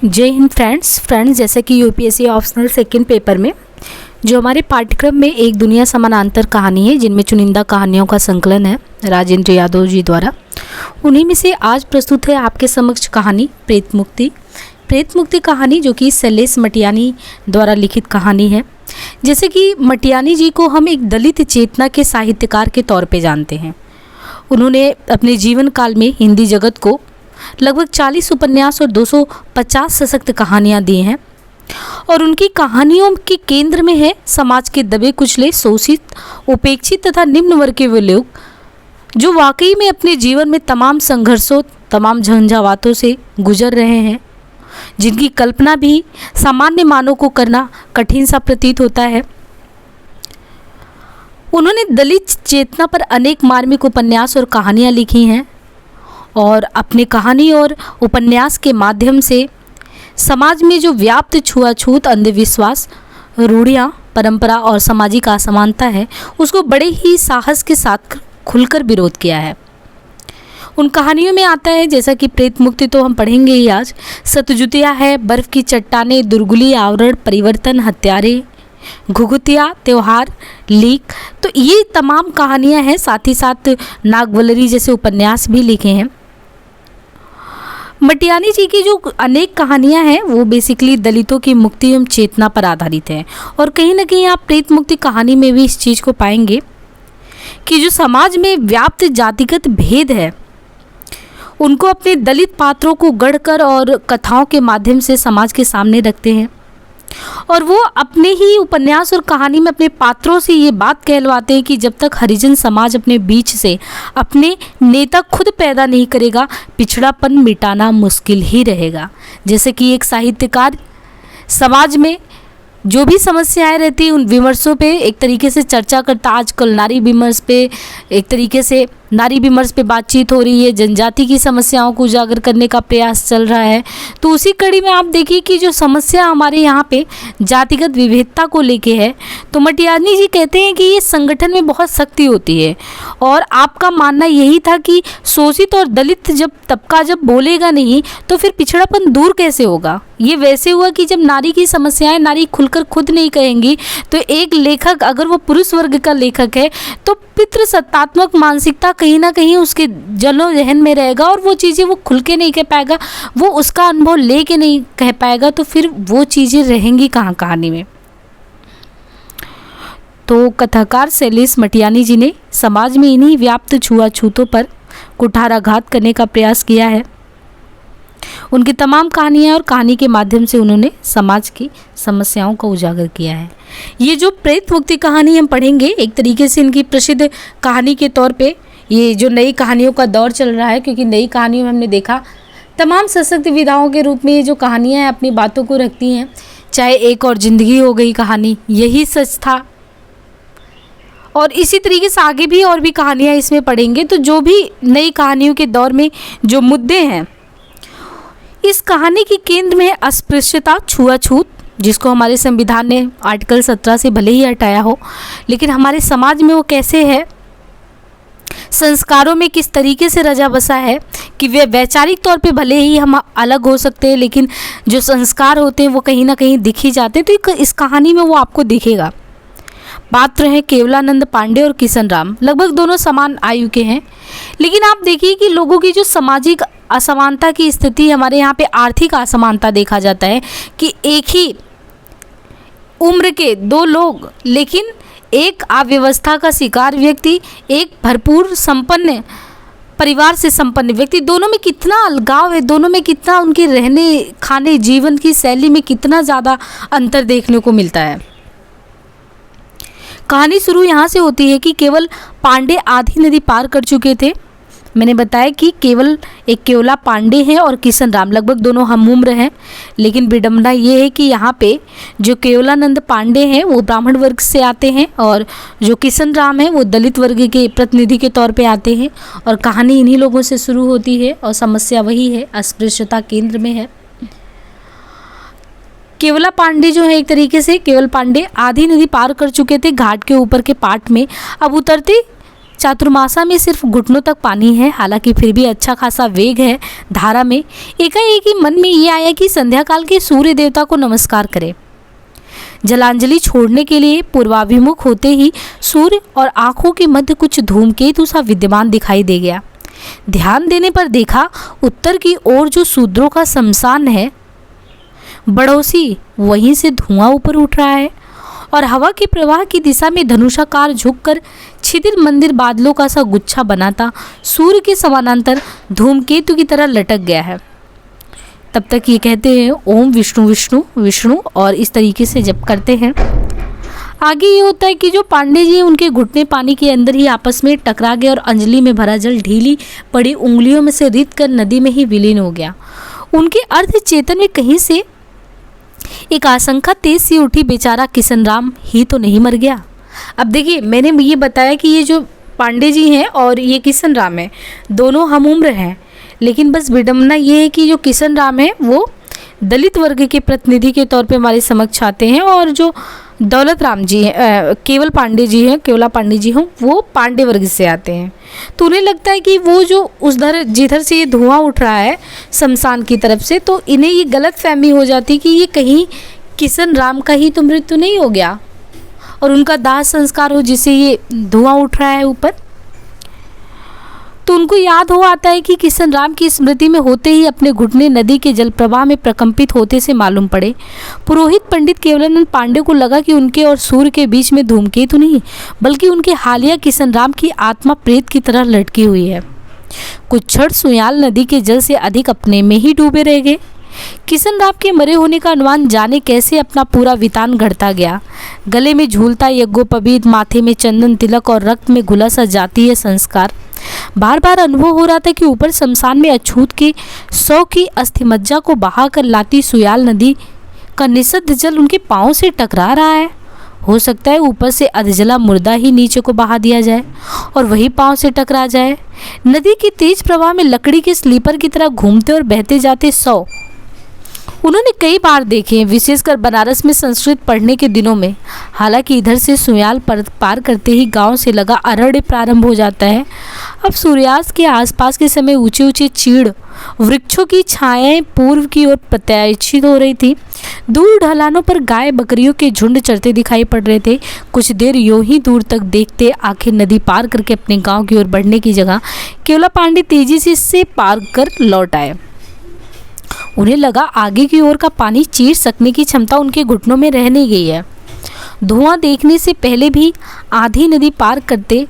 जय हिंद फ्रेंड्स जैसे कि यूपीएससी ऑप्शनल सेकंड पेपर में जो हमारे पाठ्यक्रम में एक दुनिया समानांतर कहानी है, जिनमें चुनिंदा कहानियों का संकलन है राजेंद्र यादव जी द्वारा, उन्हीं में से आज प्रस्तुत है आपके समक्ष कहानी प्रेत मुक्ति कहानी, जो कि शैलेश मटियानी द्वारा लिखित कहानी है। जैसे कि मटियानी जी को हम एक दलित चेतना के साहित्यकार के तौर पे जानते हैं। उन्होंने अपने जीवन काल में हिंदी जगत को लगभग 40 उपन्यास और 250 सशक्त कहानियाँ दी हैं और उनकी कहानियों के केंद्र में है समाज के दबे कुचले, शोषित, उपेक्षित तथा निम्न वर्ग के वे लोग जो वाकई में अपने जीवन में तमाम संघर्षों, तमाम झंझावातों से गुजर रहे हैं, जिनकी कल्पना भी सामान्य मानव को करना कठिन सा प्रतीत होता है। उन्होंने दलित चेतना पर अनेक मार्मिक उपन्यास और कहानियाँ लिखी हैं और अपने कहानी और उपन्यास के माध्यम से समाज में जो व्याप्त छुआछूत, अंधविश्वास, रूढ़ियाँ, परंपरा और सामाजिक असमानता है, उसको बड़े ही साहस के साथ खुलकर विरोध किया है। उन कहानियों में आता है, जैसा कि प्रेत मुक्ति तो हम पढ़ेंगे ही आज, सतजुतिया है, बर्फ़ की चट्टानें, दुर्गुली आवरण, परिवर्तन, हत्यारे, घुघुतिया, त्योहार, लीक, तो ये तमाम कहानियाँ हैं। साथ ही साथ नागवल्लरी जैसे उपन्यास भी लिखे हैं। मटियानी जी की जो अनेक कहानियां हैं वो बेसिकली दलितों की मुक्ति एवं चेतना पर आधारित है और कहीं ना कहीं आप प्रेत मुक्ति कहानी में भी इस चीज़ को पाएंगे कि जो समाज में व्याप्त जातिगत भेद है, उनको अपने दलित पात्रों को गढ़कर और कथाओं के माध्यम से समाज के सामने रखते हैं और वो अपने ही उपन्यास और कहानी में अपने पात्रों से ये बात कहलवाते हैं कि जब तक हरिजन समाज अपने बीच से अपने नेता खुद पैदा नहीं करेगा, पिछड़ापन मिटाना मुश्किल ही रहेगा। जैसे कि एक साहित्यकार समाज में जो भी समस्याएं रहती हैं उन विमर्शों पे एक तरीके से चर्चा करता। आजकल नारी विमर्श पे एक तरीके से नारी विमर्श पे बातचीत हो रही है, जनजाति की समस्याओं को उजागर करने का प्रयास चल रहा है। तो उसी कड़ी में आप देखिए कि जो समस्या हमारे यहाँ पे जातिगत विविधता को लेके है, तो मटियानी जी कहते हैं कि ये संगठन में बहुत शक्ति होती है और आपका मानना यही था कि शोषित और दलित तबका जब बोलेगा नहीं तो फिर पिछड़ापन दूर कैसे होगा। ये वैसे हुआ कि जब नारी की समस्याएं नारी खुलकर खुद नहीं कहेंगी, तो एक लेखक अगर वो पुरुष वर्ग का लेखक है तो पितृसत्तात्मक मानसिकता कहीं ना कहीं उसके जनो जहन में रहेगा और वो चीज़ें वो खुल के नहीं कह पाएगा, वो उसका अनुभव ले के नहीं कह पाएगा, तो फिर वो चीज़ें रहेंगी कहाँ कहानी में। तो कथाकार शैलेश मटियानी जी ने समाज में इन्हीं व्याप्त छुआछूतों पर कुठाराघात करने का प्रयास किया है। उनकी तमाम कहानियाँ और कहानी के माध्यम से उन्होंने समाज की समस्याओं को उजागर किया है। ये जो प्रेत मुक्ति कहानी हम पढ़ेंगे, एक तरीके से इनकी प्रसिद्ध कहानी के तौर पे ये जो नई कहानियों का दौर चल रहा है, क्योंकि नई कहानियों में हमने देखा तमाम सशक्त विधाओं के रूप में ये जो कहानियाँ हैं अपनी बातों को रखती हैं। चाहे एक और ज़िंदगी हो गई कहानी, यही सच था, और इसी तरीके से आगे भी और भी कहानियाँ इसमें पढ़ेंगे। तो जो भी नई कहानियों के दौर में जो मुद्दे हैं, इस कहानी के केंद्र में है अस्पृश्यता, छुआछूत, जिसको हमारे संविधान ने आर्टिकल 17 से भले ही हटाया हो, लेकिन हमारे समाज में वो कैसे है, संस्कारों में किस तरीके से रचा बसा है कि वे वैचारिक तौर पे भले ही हम अलग हो सकते हैं, लेकिन जो संस्कार होते हैं वो कहीं ना कहीं दिख ही जाते हैं। तो इस कहानी में वो आपको दिखेगा। पात्र हैं केवलानंद पांडे और किशन राम, लगभग दोनों समान आयु के हैं, लेकिन आप देखिए कि लोगों की जो सामाजिक असमानता की स्थिति, हमारे यहाँ पे आर्थिक असमानता देखा जाता है कि एक ही उम्र के दो लोग, लेकिन एक अव्यवस्था का शिकार व्यक्ति, एक भरपूर संपन्न परिवार से संपन्न व्यक्ति, दोनों में कितना अलगाव है, दोनों में कितना उनके रहने खाने जीवन की शैली में कितना ज़्यादा अंतर देखने को मिलता है। कहानी शुरू यहाँ से होती है कि केवल पांडे आधी नदी पार कर चुके थे। मैंने बताया कि केवला पांडे हैं और किशन राम, लगभग दोनों हम उम्र हैं, लेकिन विडंबना ये है कि यहाँ पे जो केवलानंद पांडे हैं वो ब्राह्मण वर्ग से आते हैं और जो किशन राम है वो दलित वर्ग के प्रतिनिधि के तौर पे आते हैं और कहानी इन्हीं लोगों से शुरू होती है और समस्या वही है, अस्पृश्यता केंद्र में है। केवला पांडे जो है, एक तरीके से केवल पांडे आधी नदी पार कर चुके थे, घाट के ऊपर के पाट में अब उतरते चातुर्मासा में सिर्फ घुटनों तक पानी है, हालांकि फिर भी अच्छा खासा वेग है धारा में। एकाएक ही मन में ये आया कि संध्या काल के सूर्य देवता को नमस्कार करे। जलांजलि छोड़ने के लिए पूर्वाभिमुख होते ही सूर्य और आंखों के मध्य कुछ धूमकेतु सा विद्यमान दिखाई दे गया। ध्यान देने पर देखा उत्तर की ओर जो शूद्रों का शमशान है बड़ौसी, वहीं से धुआं ऊपर उठ रहा है और हवा के प्रवाह की दिशा में धनुषाकार झुककर छिदिर मंदिर बादलों का सा गुच्छा बनाता सूर्य के समानांतर धूमकेतु की तरह लटक गया है। तब तक ये कहते हैं ओम विष्णु विष्णु विष्णु और इस तरीके से जप करते हैं। आगे ये होता है कि जो पांडे जी हैं उनके घुटने पानी के अंदर ही आपस में टकरा गए और अंजलि में भरा जल ढीली पड़ी उंगलियों में से रित कर नदी में ही विलीन हो गया। उनके अर्ध चेतन में कहीं से एक आशंका तेज सी उठी, बेचारा किशन राम ही तो नहीं मर गया। अब देखिए, मैंने ये बताया कि ये जो पांडे जी हैं और ये किशन राम है, दोनों हम उम्र हैं, लेकिन बस विडम्बना ये है कि जो किशन राम है वो दलित वर्ग के प्रतिनिधि के तौर पे हमारे समक्ष आते हैं और जो दौलत राम जी हैं, केवल पांडे जी हैं, केवला पांडे जी हों, वो पांडे वर्ग से आते हैं। तो उन्हें लगता है कि वो जो जिधर से ये धुआं उठ रहा है शमशान की तरफ से, तो इन्हें ये गलत फहमी हो जाती कि ये कहीं किशन राम का ही तो मृत्यु नहीं हो गया और उनका दाह संस्कार हो जिससे ये धुआं उठ रहा है ऊपर। तो उनको याद हो आता है कि किशन राम की स्मृति में होते ही अपने घुटने नदी के जल प्रवाह में प्रकंपित होते से मालूम पड़े। पुरोहित पंडित केवलानंद पांडे को लगा कि उनके और सूर्य के बीच में धूमकेतु नहीं बल्कि उनके हालिया किशन राम की आत्मा प्रेत की तरह लटकी हुई है। कुछ क्षण सुयाल नदी के जल से अधिक अपने में ही डूबे रह गए। किशन राम के मरे होने का अनुमान जाने कैसे अपना पूरा वितान घड़ता गया। गले में झूलता यज्ञोपवीत, माथे में चंदन तिलक और रक्त में घुला सा जातीय संस्कार। बार बार अनुभव हो रहा था कि ऊपर शमशान में अछूत के 100 की अस्थिमज्जा को बहा कर लाती सुयाल नदी का निषिद्ध जल उनके पांव से टकरा रहा है। हो सकता है ऊपर से अधजला मुर्दा ही नीचे को बहा दिया जाए और वही पांव से टकरा जाए। नदी की तेज प्रवाह में लकड़ी के स्लीपर की तरह घूमते और बहते जाते 100 उन्होंने कई बार देखे, विशेषकर बनारस में संस्कृत पढ़ने के दिनों में। हालांकि इधर से सुयाल पार करते ही गांव से लगा अरण्य प्रारंभ हो जाता है। अब सूर्यास्त के आसपास के समय ऊंचे ऊंचे चीड़ वृक्षों की छायाएं पूर्व की ओर प्रत्याशित हो रही थी। दूर ढलानों पर गाय बकरियों के झुंड चरते दिखाई पड़ रहे थे। कुछ देर यूं ही दूर तक देखते आखिर नदी पार करके अपने गाँव की ओर बढ़ने की जगह केवला पांडे तेजी से इससे पार कर लौट आए। उन्हें लगा आगे की ओर का पानी चीर सकने की क्षमता उनके घुटनों में रह नहीं गई है। धुआं देखने से पहले भी आधी नदी पार करते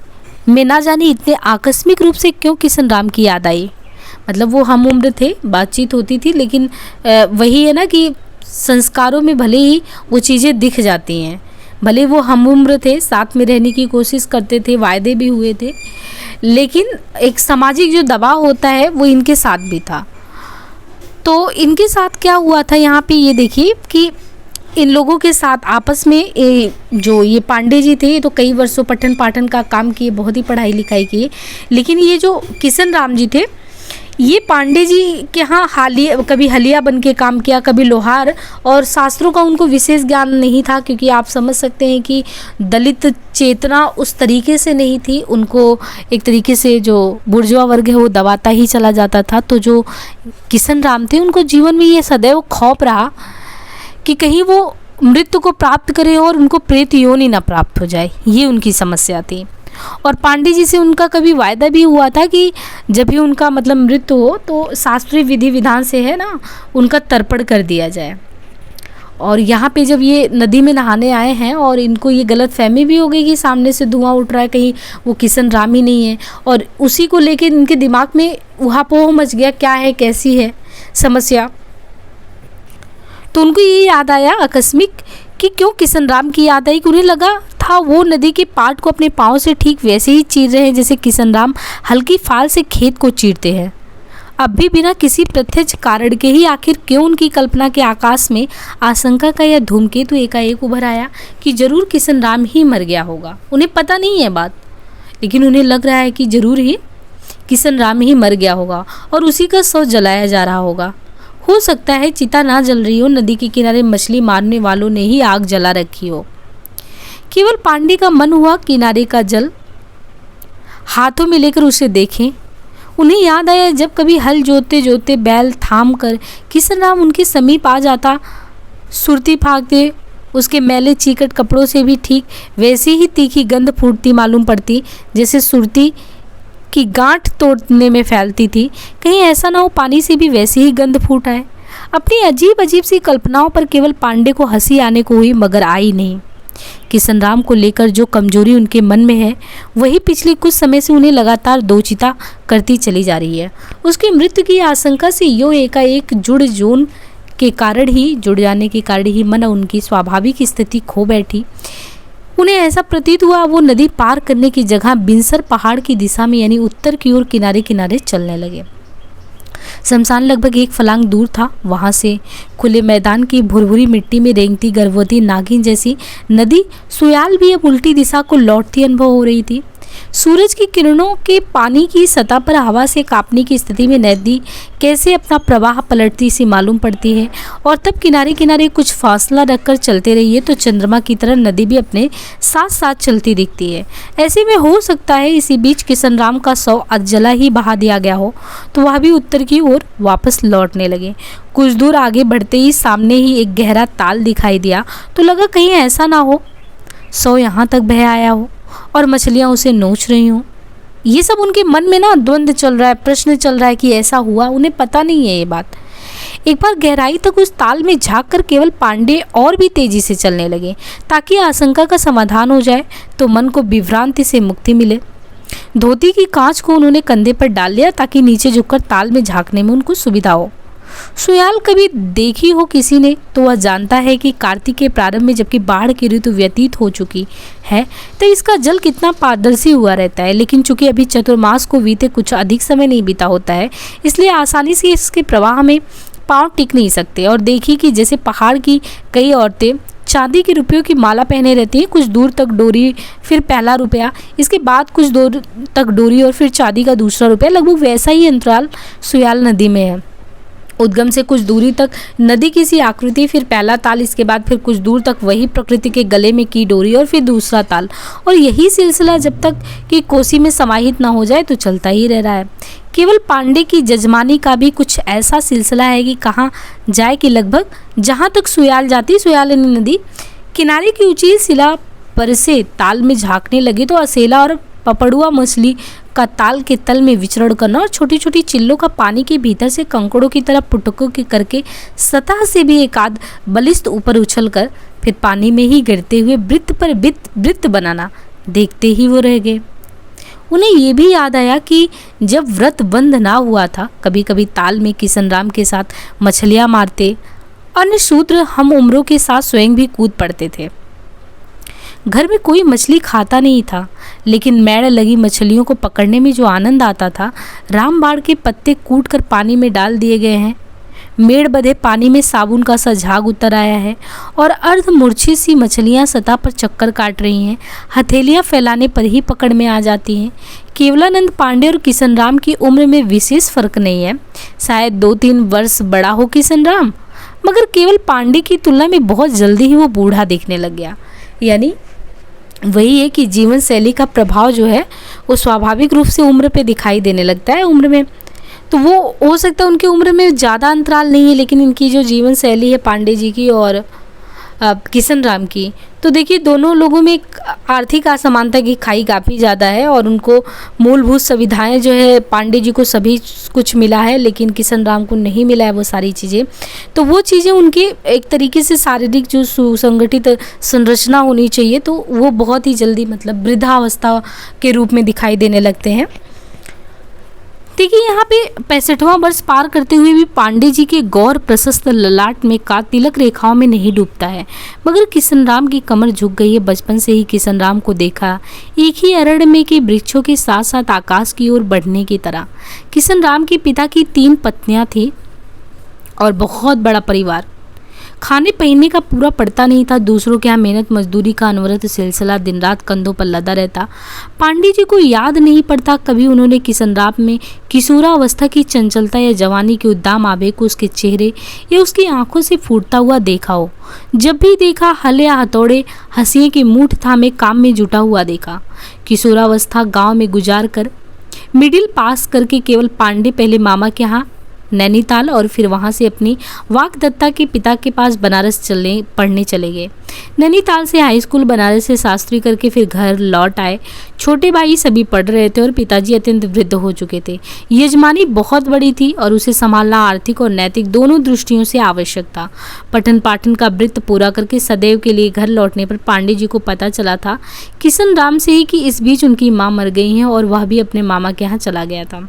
में ना जाने इतने आकस्मिक रूप से क्यों किशन राम की याद आई। मतलब वो हम उम्र थे, बातचीत होती थी, लेकिन वही है ना कि संस्कारों में भले ही वो चीज़ें दिख जाती हैं। भले वो हम उम्र थे, साथ में रहने की कोशिश करते थे, वायदे भी हुए थे, लेकिन एक सामाजिक जो दबाव होता है वो इनके साथ भी था। तो इनके साथ क्या हुआ था यहाँ पे ये देखिए कि इन लोगों के साथ आपस में जो ये पांडे जी थे, ये तो कई वर्षों पठन पाठन का काम किए, बहुत ही पढ़ाई लिखाई किए, लेकिन ये जो किशन राम जी थे ये पांडे जी के यहाँ कभी हलिया बन के काम किया, कभी लोहार, और शास्त्रों का उनको विशेष ज्ञान नहीं था, क्योंकि आप समझ सकते हैं कि दलित चेतना उस तरीके से नहीं थी। उनको एक तरीके से जो बुर्जुआ वर्ग है वो दबाता ही चला जाता था। तो जो किशन राम थे उनको जीवन में ये सदैव खौफ रहा कि कहीं वो मृत्यु को प्राप्त करें और उनको प्रेत योनि ना प्राप्त हो जाए, ये उनकी समस्या थी। और पांडे जी से उनका कभी वायदा भी हुआ था कि जब भी उनका मतलब मृत्यु हो तो शास्त्रीय विधि विधान से है ना उनका तर्पण कर दिया जाए। और यहाँ पे जब ये नदी में नहाने आए हैं और इनको ये गलत फहमी भी हो गई कि सामने से धुआं उठ रहा है, कहीं वो किशन राम ही नहीं है, और उसी को लेकर इनके दिमाग में उहापोह मच गया, क्या है कैसी है समस्या। तो उनको ये याद आया आकस्मिक कि क्यों किशन राम की याद आई कि उन्हें लगा था वो नदी के पाट को अपने पाँव से ठीक वैसे ही चीर रहे हैं जैसे किशन राम हल्की फाल से खेत को चीरते हैं। अब भी बिना किसी प्रत्यक्ष कारण के ही आखिर क्यों उनकी कल्पना के आकाश में आशंका का यह धूमकेतु एकाएक उभर आया कि जरूर किशन राम ही मर गया होगा। उन्हें पता नहीं है बात, लेकिन उन्हें लग रहा है कि जरूर ही किशन राम ही मर गया होगा और उसी का शव जलाया जा रहा होगा। हो सकता है चिता ना जल रही हो, नदी के किनारे मछली मारने वालों ने ही आग जला रखी हो। केवल पांडे का मन हुआ किनारे का जल हाथों में लेकर उसे देखें। उन्हें याद आया जब कभी हल जोतते जोतते बैल थाम कर किशन राम उनके समीप आ जाता, सुरती फाँकते उसके मैले चीकट कपड़ों से भी ठीक वैसी ही तीखी गंध फूटती मालूम पड़ती जैसे सुरती की गांठ तोड़ने में फैलती थी। कहीं ऐसा ना हो पानी से भी वैसी ही गंध फूट आए। अपनी अजीब अजीब सी कल्पनाओं पर केवल पांडे को हंसी आने को हुई, मगर आई नहीं। किशन राम को लेकर जो कमजोरी उनके मन में है वही पिछले कुछ समय से उन्हें लगातार दोचिता करती चली जा रही है। उसकी मृत्यु की आशंका से यो एकाएक जुड़ जाने के कारण ही मन उनकी स्वाभाविक स्थिति खो बैठी। उन्हें ऐसा प्रतीत हुआ वो नदी पार करने की जगह बिनसर पहाड़ की दिशा में यानी उत्तर की ओर किनारे किनारे चलने लगे। शमशान लगभग 1 फलांग दूर था। वहां से खुले मैदान की भुरभुरी मिट्टी में रेंगती गर्भवती नागिन जैसी नदी सुयाल भी अब उल्टी दिशा को लौटती अनुभव हो रही थी। सूरज की किरणों के पानी की सतह पर हवा से कांपने की स्थिति में नदी कैसे अपना प्रवाह पलटती सी मालूम पड़ती है। और तब किनारे किनारे कुछ फासला रखकर चलते रहिए तो चंद्रमा की तरह नदी भी अपने साथ साथ चलती दिखती है। ऐसे में हो सकता है इसी बीच किशन राम का शव अधजला ही बहा दिया गया हो तो वह भी उत्तर की ओर वापस लौटने लगे। कुछ दूर आगे बढ़ते ही सामने ही एक गहरा ताल दिखाई दिया तो लगा कहीं ऐसा ना हो शव यहाँ तक बह आया हो और मछलियाँ उसे नोच रही हों। ये सब उनके मन में ना द्वंद्व चल रहा है, प्रश्न चल रहा है कि ऐसा हुआ, उन्हें पता नहीं है ये बात। एक बार गहराई तक उस ताल में झांक कर केवल पांडे और भी तेजी से चलने लगे ताकि आशंका का समाधान हो जाए तो मन को विभ्रांति से मुक्ति मिले। धोती की कांच को उन्होंने कंधे पर डाल लिया ताकि नीचे झुककर ताल में झांकने में उनको सुविधा हो। सुयाल कभी देखी हो किसी ने तो वह जानता है कि कार्तिक के प्रारंभ में जबकि बाढ़ की ऋतु व्यतीत हो चुकी है तो इसका जल कितना पारदर्शी हुआ रहता है, लेकिन चूंकि अभी चतुर्मास को बीते कुछ अधिक समय नहीं बीता होता है इसलिए आसानी से इसके प्रवाह में पांव टिक नहीं सकते। और देखी कि जैसे पहाड़ की कई औरतें चांदी के रुपयों की माला पहने रहती हैं, कुछ दूर तक डोरी फिर पहला रुपया, इसके बाद कुछ दूर तक डोरी और फिर चांदी का दूसरा रुपया, लगभग वैसा ही अंतराल सुयाल नदी में है। उद्गम से कुछ दूरी तक नदी की सी आकृति, फिर पहला ताल, इसके बाद फिर कुछ दूर तक वही प्रकृति के गले में की डोरी और फिर दूसरा ताल, और यही सिलसिला जब तक कि कोसी में समाहित ना हो जाए तो चलता ही रह रहा है। केवल पांडे की जजमानी का भी कुछ ऐसा सिलसिला है कि कहाँ जाए कि लगभग जहाँ तक सुयाल जाती, सुयाल नदी किनारे की ऊंची शिला पर से ताल में झांकने लगे तो असेला और पपड़ुआ मछली का ताल के तल में विचरण करना और छोटी छोटी चिल्लों का पानी के भीतर से कंकड़ों की तरह पुटकों के करके सतह से भी एक आध बलिष्ठ ऊपर उछलकर फिर पानी में ही गिरते हुए वृत्त पर वृत्त बनाना देखते ही वो रह गए। उन्हें ये भी याद आया कि जब व्रत बंद ना हुआ था कभी कभी ताल में किशन राम के साथ मछलियाँ मारते अन्य शूद्र हम उम्रों के साथ स्वयं भी कूद पड़ते थे। घर में कोई मछली खाता नहीं था, लेकिन मैड़ लगी मछलियों को पकड़ने में जो आनंद आता था, रामबाड़ के पत्ते कूट कर पानी में डाल दिए गए हैं, मेड़ बंधे पानी में साबुन का सा झाग उतर आया है और अर्ध मूर्छित सी मछलियां सतह पर चक्कर काट रही हैं, हथेलियां फैलाने पर ही पकड़ में आ जाती हैं। केवलानंद पांडे और किशन राम की उम्र में विशेष फर्क नहीं है, शायद 2-3 वर्ष बड़ा हो किशन राम, मगर केवल पांडे की तुलना में बहुत जल्दी ही वो बूढ़ा दिखने लग गया। यानी वही है कि जीवन शैली का प्रभाव जो है वो स्वाभाविक रूप से उम्र पे दिखाई देने लगता है। उम्र में तो वो हो सकता है उनकी उम्र में ज़्यादा अंतराल नहीं है, लेकिन इनकी जो जीवन शैली है पांडे जी की और किशन राम की, तो देखिए दोनों लोगों में एक आर्थिक असमानता की खाई काफ़ी ज़्यादा है और उनको मूलभूत सुविधाएं जो है पांडे जी को सभी कुछ मिला है लेकिन किशन राम को नहीं मिला है वो सारी चीज़ें। तो वो चीज़ें उनके एक तरीके से शारीरिक जो सुसंगठित संरचना होनी चाहिए तो वो बहुत ही जल्दी मतलब वृद्धावस्था के रूप में दिखाई देने लगते हैं। देखिए यहाँ पे 65वां वर्ष पार करते हुए भी पांडे जी के गौर प्रशस्त ललाट में का तिलक रेखाओं में नहीं डूबता है, मगर किशन राम की कमर झुक गई है। बचपन से ही किशन राम को देखा एक ही अरण्य में के वृक्षों के साथ साथ आकाश की ओर बढ़ने की तरह। किशन राम के पिता की 3 पत्नियां थी और बहुत बड़ा परिवार। खाने पीने का पूरा पड़ता नहीं था। दूसरों के यहाँ मेहनत मजदूरी का अनवरत सिलसिला दिन रात कंधों पर लदा रहता। पांडे जी को याद नहीं पड़ता कभी उन्होंने किशनराम में किशोरावस्था की चंचलता या जवानी के उद्दाम आवेग को उसके चेहरे या उसकी आंखों से फूटता हुआ देखा हो। जब भी देखा हल या हथौड़े हंसिए की मूठ थामे काम में जुटा हुआ देखा। किशोरावस्था गाँव में गुजार कर मिडिल पास करके केवल पांडे पहले मामा के यहाँ नैनीताल और फिर वहाँ से अपनी वागदत्ता के पिता के पास बनारस पढ़ने चले गए। नैनीताल से हाई स्कूल, बनारस से शास्त्री करके फिर घर लौट आए। छोटे भाई सभी पढ़ रहे थे और पिताजी अत्यंत वृद्ध हो चुके थे। यजमानी बहुत बड़ी थी और उसे संभालना आर्थिक और नैतिक दोनों दृष्टियों से आवश्यक था। पठन पाठन का वृत्त पूरा करके सदैव के लिए घर लौटने पर पांडे जी को पता चला था किशनराम से ही कि इस बीच उनकी माँ मर गई हैं और वह भी अपने मामा के यहाँ चला गया था।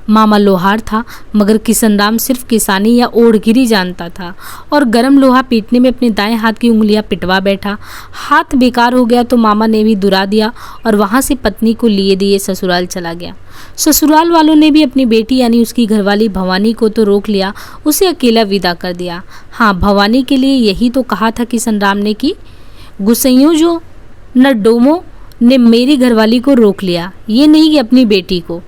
मामा लोहार था मगर किशनराम सिर्फ किसानी या ओढ़गिरी जानता था और गरम लोहा पीटने में अपने दाएं हाथ की उंगलियां पिटवा बैठा। हाथ बेकार हो गया तो मामा ने भी दुरा दिया और वहां से पत्नी को लिए दिए ससुराल चला गया। ससुराल वालों ने भी अपनी बेटी यानी उसकी घरवाली भवानी को तो रोक लिया, उसे अकेला विदा कर दिया। हाँ, भवानी के लिए यही तो कहा था किशनराम ने कि गुस्सैयों जो न डोमो ने मेरी घरवाली को रोक लिया, ये नहीं कि अपनी बेटी को।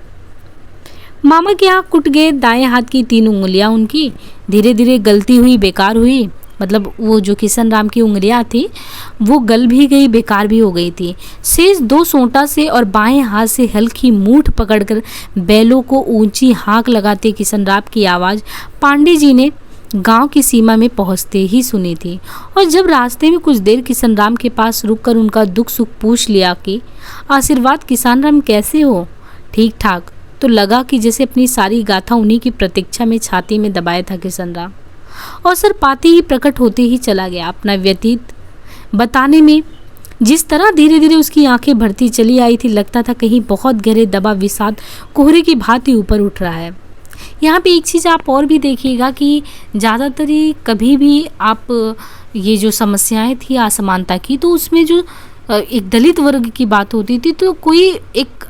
मामा के यहाँ कुट गए दाएं हाथ की 3 उंगलियां उनकी धीरे धीरे गलती हुई, बेकार हुई। मतलब वो जो किशनराम की उंगलियां थी वो गल भी गई, बेकार भी हो गई थी। शेष 2 सोंटा से और बाएं हाथ से हल्की मूठ पकड़कर बैलों को ऊंची हाँक लगाते किशनराम की आवाज़ पांडे जी ने गांव की सीमा में पहुंचते ही सुनी थी। और जब रास्ते में कुछ देर किशनराम के पास रुककर उनका दुख सुख पूछ लिया कि आशीर्वाद किशनराम कैसे हो, ठीक ठाक, तो लगा कि जैसे अपनी सारी गाथा उन्हीं की प्रतीक्षा में छाती में दबाया था किशनराम। अवसर पाते ही प्रकट होते ही चला गया। अपना व्यतीत बताने में जिस तरह धीरे धीरे उसकी आंखें भरती चली आई थी, लगता था कहीं बहुत गहरे दबा विषाद कोहरे की भांति ऊपर उठ रहा है। यहाँ पे एक चीज़ आप और भी देखिएगा कि ज़्यादातर ही कभी भी आप ये जो समस्याएं थी असमानता की, तो उसमें जो एक दलित वर्ग की बात होती थी तो कोई एक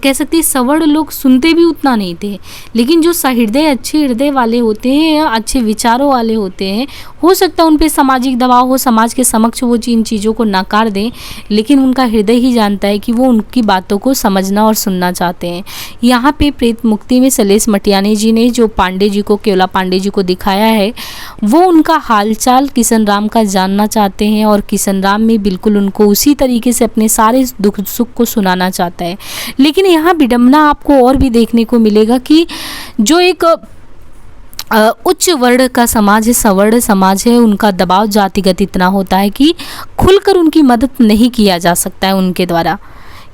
कह सकते हैं सवर्ण लोग सुनते भी उतना नहीं थे। लेकिन जो सहृदय अच्छे हृदय वाले होते हैं या अच्छे विचारों वाले होते हैं, हो सकता है उन पे सामाजिक दबाव हो, समाज के समक्ष वो इन चीज़ों को नकार दें, लेकिन उनका हृदय ही जानता है कि वो उनकी बातों को समझना और सुनना चाहते हैं। यहाँ पे प्रेत मुक्ति में सलेश मटियानी जी ने जो पांडे जी को, केवला पांडे जी को दिखाया है, वो उनका हालचाल किशनराम का जानना चाहते हैं और किशनराम में बिल्कुल उनको उसी तरीके से अपने सारे दुख सुख को सुनाना चाहता है। लेकिन यहाँ विडंबना आपको और भी देखने को मिलेगा कि जो एक उच्च वर्ण का समाज है, सवर्ण समाज है, उनका दबाव जातिगत इतना होता है कि खुलकर उनकी मदद नहीं किया जा सकता है उनके द्वारा।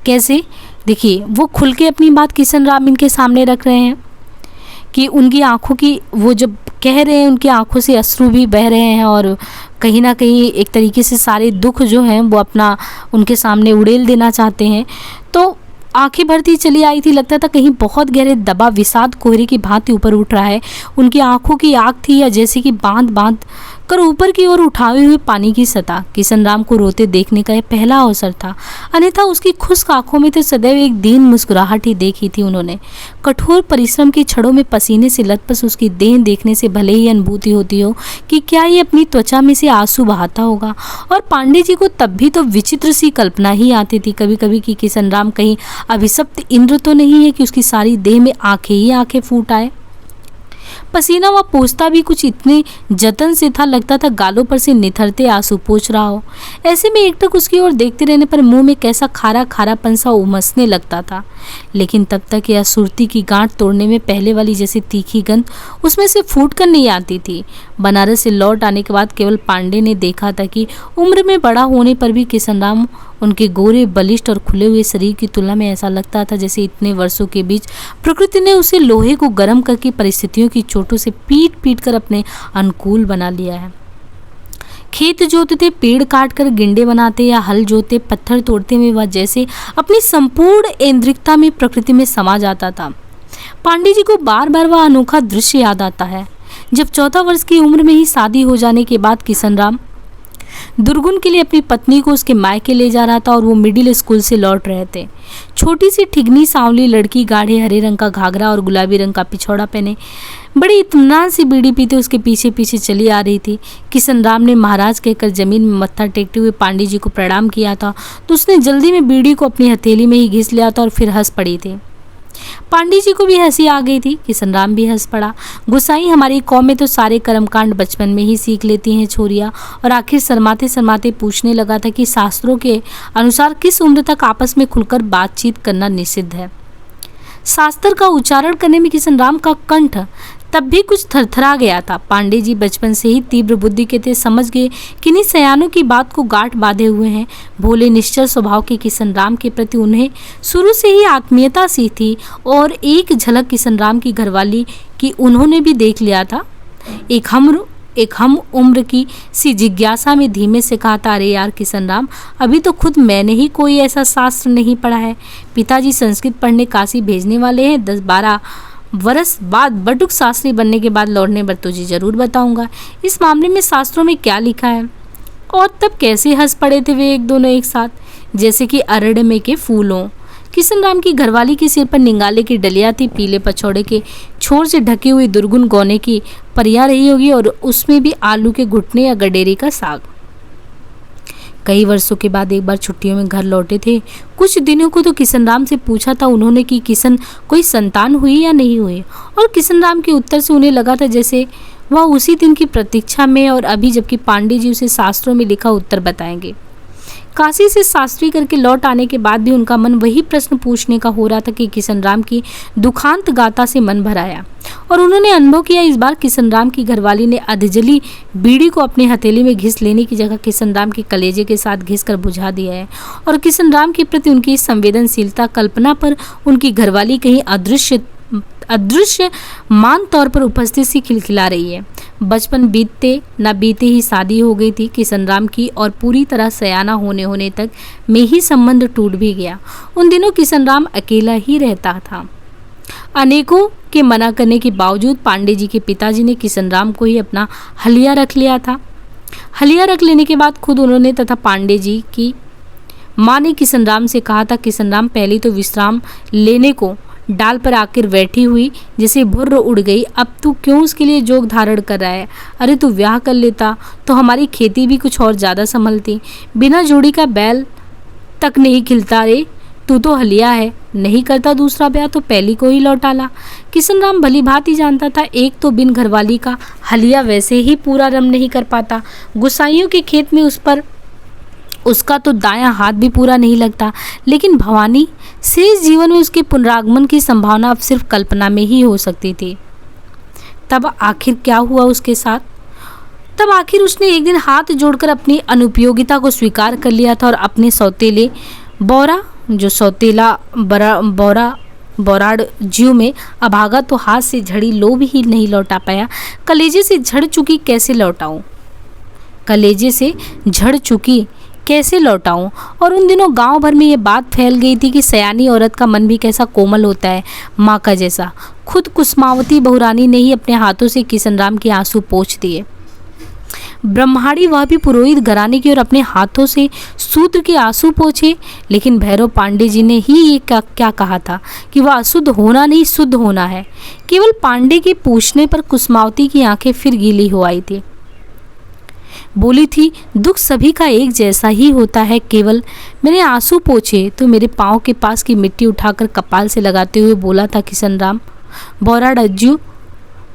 कैसे? देखिए, वो खुल के अपनी बात किशनराम इनके सामने रख रहे हैं कि उनकी आंखों की, वो जब कह रहे हैं उनकी आंखों से अश्रु भी बह रहे हैं और कहीं ना कहीं एक तरीके से सारे दुख जो हैं वो अपना उनके सामने उड़ेल देना चाहते हैं। तो आंखें भरती चली आई थी, लगता था कहीं बहुत गहरे दबा विषाद कोहरे की भांति ऊपर उठ रहा है। उनकी आंखों की आग थी या जैसे कि बांध बांध कर ऊपर की ओर उठाए हुए पानी की सतह। किशनराम को रोते देखने का यह पहला अवसर था, अन्यथा उसकी खुश्क आंखों में तो सदैव एक दीन मुस्कुराहट ही देखी थी उन्होंने। कठोर परिश्रम की छड़ों में पसीने से लथपथ उसकी देह देखने से भले ही अनुभूति होती हो कि क्या ये अपनी त्वचा में से आंसू बहाता होगा। और पांडे जी को तब भी तो विचित्र सी कल्पना ही आती थी कभी कभी कि किशनराम कहीं अभिशप्त इंद्र तो नहीं है कि उसकी सारी देह में आंखें ही आंखें फूट आए। पसीना वह पोंछता भी कुछ इतने जतन से था, लगता था गालों पर से निथरते आंसू पोंछ रहा हो। ऐसे में एकटक उसकी ओर देखते रहने पर मुंह में कैसा खारा खारापन सा उमसने लगता था। लेकिन तब तक यह सुरती की गांठ तोड़ने में पहले वाली जैसी तीखी गंध उसमें से फूट कर नहीं आती थी। बनारस से लौट आने के बाद केवल पांडे ने देखा था कि उम्र में बड़ा होने पर भी किशनराम उनके गोरे, बलिष्ठ और खुले हुए शरीर की तुलना में ऐसा लगता था जैसे इतने वर्षों के बीच प्रकृति ने उसे लोहे को गर्म करके परिस्थितियों की चोटों से पीट पीट कर अपने अनुकूल बना लिया है। खेत जोतते, पेड़ काटकर गिंडे बनाते या हल जोते, पत्थर तोड़ते में वह जैसे अपनी संपूर्ण ऐन्द्रिकता में प्रकृति में समा जाता था। पांडे जी को बार बार वह अनोखा दृश्य याद आता है जब 14 वर्ष की उम्र में ही शादी हो जाने के बाद किशनराम दुर्गुन के लिए अपनी पत्नी को उसके मायके ले जा रहा था और वो मिडिल स्कूल से लौट रहे थे। छोटी सी ठिगनी सांवली लड़की गाढ़े हरे रंग का घाघरा और गुलाबी रंग का पिछौड़ा पहने बड़ी इत्मीनान से बीड़ी पीते उसके पीछे पीछे चली आ रही थी। किशन राम ने महाराज कहकर जमीन में मत्था टेकते हुए पांडे जी को प्रणाम किया था तो उसने जल्दी में बीड़ी को अपनी हथेली में ही घिस लिया था और फिर हंस पड़ी थी। पांडे जी को भी हंसी आ गई थी। किशन राम भी हंस पड़ा। गुसाई, हमारी कौम में तो सारे कर्मकांड बचपन में ही सीख लेती हैं छोरियां। और आखिर शर्माते शर्माते पूछने लगा था कि शास्त्रों के अनुसार किस उम्र तक आपस में खुलकर बातचीत करना निषिद्ध है। शास्त्र का उच्चारण करने में किशन राम का कंठ तब भी कुछ थरथरा गया था। पांडे जी बचपन से ही तीव्र बुद्धि के थे, समझ गए कि इन्हीं सयानों की बात को गांठ बांधे हुए हैं। भोले निश्चल स्वभाव के किशन राम के प्रति उन्हें शुरू से ही आत्मीयता सी थी और एक झलक किशन राम की घरवाली की उन्होंने भी देख लिया था। एक हम उम्र की सी जिज्ञासा में धीमे से कहा था, अरे यार किशन राम, अभी तो खुद मैंने ही कोई ऐसा शास्त्र नहीं पढ़ा है। पिताजी संस्कृत पढ़ने काशी भेजने वाले हैं। 10-12 वर्ष बाद बटुक शास्त्री बनने के बाद लौटने पर तुझे जरूर बताऊंगा इस मामले में शास्त्रों में क्या लिखा है। और तब कैसे हंस पड़े थे वे एक दोनों एक साथ, जैसे कि अरड़ में के फूलों। किशन राम की घरवाली के सिर पर निंगाले की डलिया थी। पीले पछौड़े के छोर से ढकी हुई दुर्गुन गौने की परियां रही होगी और उसमें भी आलू के घुटने या गडेरी का साग। कई वर्षों के बाद एक बार छुट्टियों में घर लौटे थे। कुछ दिनों को तो किशन राम से पूछा था उन्होंने कि किशन कोई संतान हुई या नहीं हुई, और किशन राम के उत्तर से उन्हें लगा था जैसे वह उसी दिन की प्रतीक्षा में और अभी, जबकि पांडे जी उसे शास्त्रों में लिखा उत्तर बताएंगे। काशी से शास्त्री करके लौट आने के बाद भी उनका मन वही प्रश्न पूछने का हो रहा था कि किशन राम की दुखांत गाथा से मन भर आया और उन्होंने अनुभव किया इस बार किशन राम की घरवाली ने अधजली बीड़ी को अपनी हथेली में घिस लेने की जगह किशन राम के कलेजे के साथ घिस कर बुझा दिया है। और किशन राम के प्रति उनकी संवेदनशीलता कल्पना पर उनकी घरवाली कहीं अदृश्य मान तौर पर उपस्थित सी खिलखिला रही है। बचपन बीतते न बीते ही शादी हो गई थी किशन राम की और पूरी तरह सयाना होने तक में ही संबंध टूट भी गया। उन दिनों किशन राम अकेला ही रहता था। अनेकों के मना करने के बावजूद पांडे जी के पिताजी ने किशन राम को ही अपना हलिया रख लिया था। हलिया रख लेने के बाद खुद उन्होंने तथा पांडे जी की माँ ने किशन राम से कहा था, किशन राम पहले तो विश्राम लेने को डाल पर आकर बैठी हुई जैसे भुर्र उड़ गई, अब तू क्यों उसके लिए जोग धारण कर रहा है? अरे तू ब्याह कर लेता तो हमारी खेती भी कुछ और ज़्यादा संभलती। बिना जोड़ी का बैल तक नहीं खिलता रे, तू तो हलिया है, नहीं करता दूसरा ब्याह तो पहली को ही लौटा ला। किशन राम भली भांति जानता था एक तो बिन घरवाली का हलिया वैसे ही पूरा रम नहीं कर पाता, गुसाइयों के खेत में उसका तो दायां हाथ भी पूरा नहीं लगता, लेकिन भवानी शेष जीवन में उसके पुनरागमन की संभावना अब सिर्फ कल्पना में ही हो सकती थी। तब आखिर क्या हुआ उसके साथ? तब आखिर उसने एक दिन हाथ जोड़कर अपनी अनुपयोगिता को स्वीकार कर लिया था और अपने सौतेले बौराड़ जीव में अभागा तो हाथ से झड़ी लोभ ही नहीं लौटा पाया। कलेजे से झड़ चुकी कैसे लौटाऊं? और उन दिनों गांव भर में ये बात फैल गई थी कि सयानी औरत का मन भी कैसा कोमल होता है, माँ का जैसा। खुद कुसुमावती बहुरानी ने ही अपने हाथों से किशन राम के आंसू पोंछ दिए। ब्रह्माणी वह भी पुरोहित घराने की और अपने हाथों से सूत्र के आंसू पोंछे, लेकिन भैरव पांडे जी ने ही ये क्या कहा था कि वह अशुद्ध होना नहीं शुद्ध होना है। केवल पांडे के पूछने पर कुसुमावती की आंखें फिर गीली हो आई थी। बोली थी, दुख सभी का एक जैसा ही होता है, केवल मैंने आंसू पोंछे तो मेरे पाँव के पास की मिट्टी उठाकर कपाल से लगाते हुए बोला था किशन राम, बौराड़ अज्जू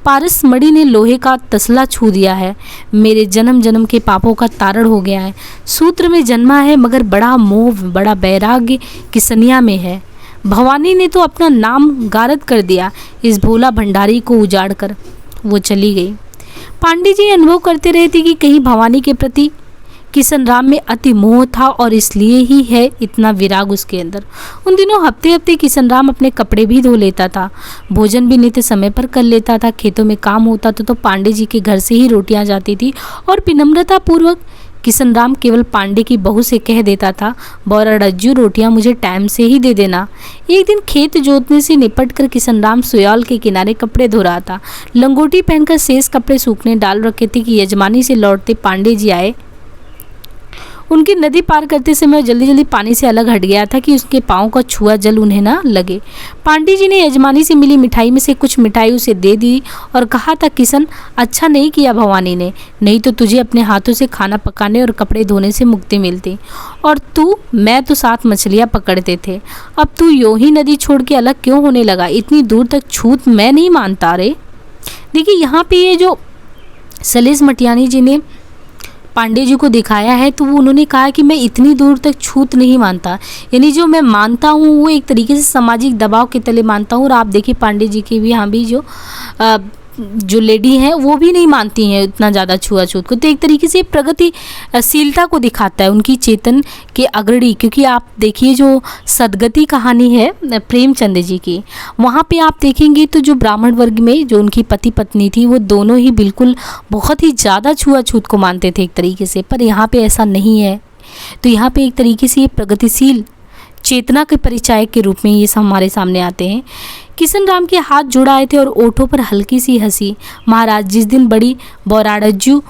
पारस मणि ने लोहे का तसला छू दिया है, मेरे जन्म जन्म के पापों का तारण हो गया है। सूत्र में जन्मा है मगर बड़ा मोह बड़ा वैराग्य किसनिया में है। भवानी ने तो अपना नाम गारद कर दिया इस भोला भंडारी को उजाड़ कर। वो चली गई। पांडे जी अनुभव करते रहे थे कि कहीं भवानी के प्रति किशन राम में अति मोह था और इसलिए ही है इतना विराग उसके अंदर। उन दिनों हफ्ते हफ्ते किशन राम अपने कपड़े भी धो लेता था, भोजन भी नित्य समय पर कर लेता था। खेतों में काम होता था तो पांडे जी के घर से ही रोटियां जाती थी और विनम्रता पूर्वक किशन राम केवल पांडे की बहू से कह देता था, बौराड़ अज्जू रोटियां मुझे टाइम से ही दे देना। एक दिन खेत जोतने से निपट कर किशन राम सुयाल के किनारे कपड़े धो रहा था। लंगोटी पहनकर शेष कपड़े सूखने डाल रखे थे कि यजमानी से लौटते पांडे जी आए उनकी नदी पार करते समय जल्दी जल्दी पानी से अलग हट गया था कि उसके पाँव का छुआ जल उन्हें ना लगे। पांडे जी ने यजमानी से मिली मिठाई में से कुछ मिठाई उसे दे दी और कहा था, किशन, अच्छा नहीं किया भवानी ने, नहीं तो तुझे अपने हाथों से खाना पकाने और कपड़े धोने से मुक्ति मिलती। और मैं तो 7 मछलियाँ पकड़ते थे, अब तू यूं ही नदी छोड़ के अलग क्यों होने लगा? इतनी दूर तक छूत मैं नहीं मानता रे। देखिए यहाँ पे ये जो सलीस मटियानी जी ने पांडे जी को दिखाया है, तो वो उन्होंने कहा कि मैं इतनी दूर तक छूत नहीं मानता, यानी जो मैं मानता हूँ वो एक तरीके से सामाजिक दबाव के तले मानता हूँ। और आप देखिए पांडे जी की भी यहाँ भी जो लेडी हैं वो भी नहीं मानती हैं इतना ज़्यादा छुआछूत को। तो एक तरीके से प्रगतिशीलता को दिखाता है उनकी चेतन के अग्रणी। क्योंकि आप देखिए जो सदगति कहानी है प्रेमचंद जी की, वहाँ पे आप देखेंगे तो जो ब्राह्मण वर्ग में जो उनकी पति पत्नी थी वो दोनों ही बिल्कुल बहुत ही ज़्यादा छुआछूत को मानते थे एक तरीके से, पर यहाँ पे ऐसा नहीं है। तो यहाँ पे एक तरीके से प्रगतिशील चेतना के परिचायक के रूप में ये सब हमारे सामने आते हैं। किशन राम के हाथ जुड़ाए थे और ओठों पर हल्की सी हंसी। महाराज, जिस दिन बड़ी बौराड़ज्जू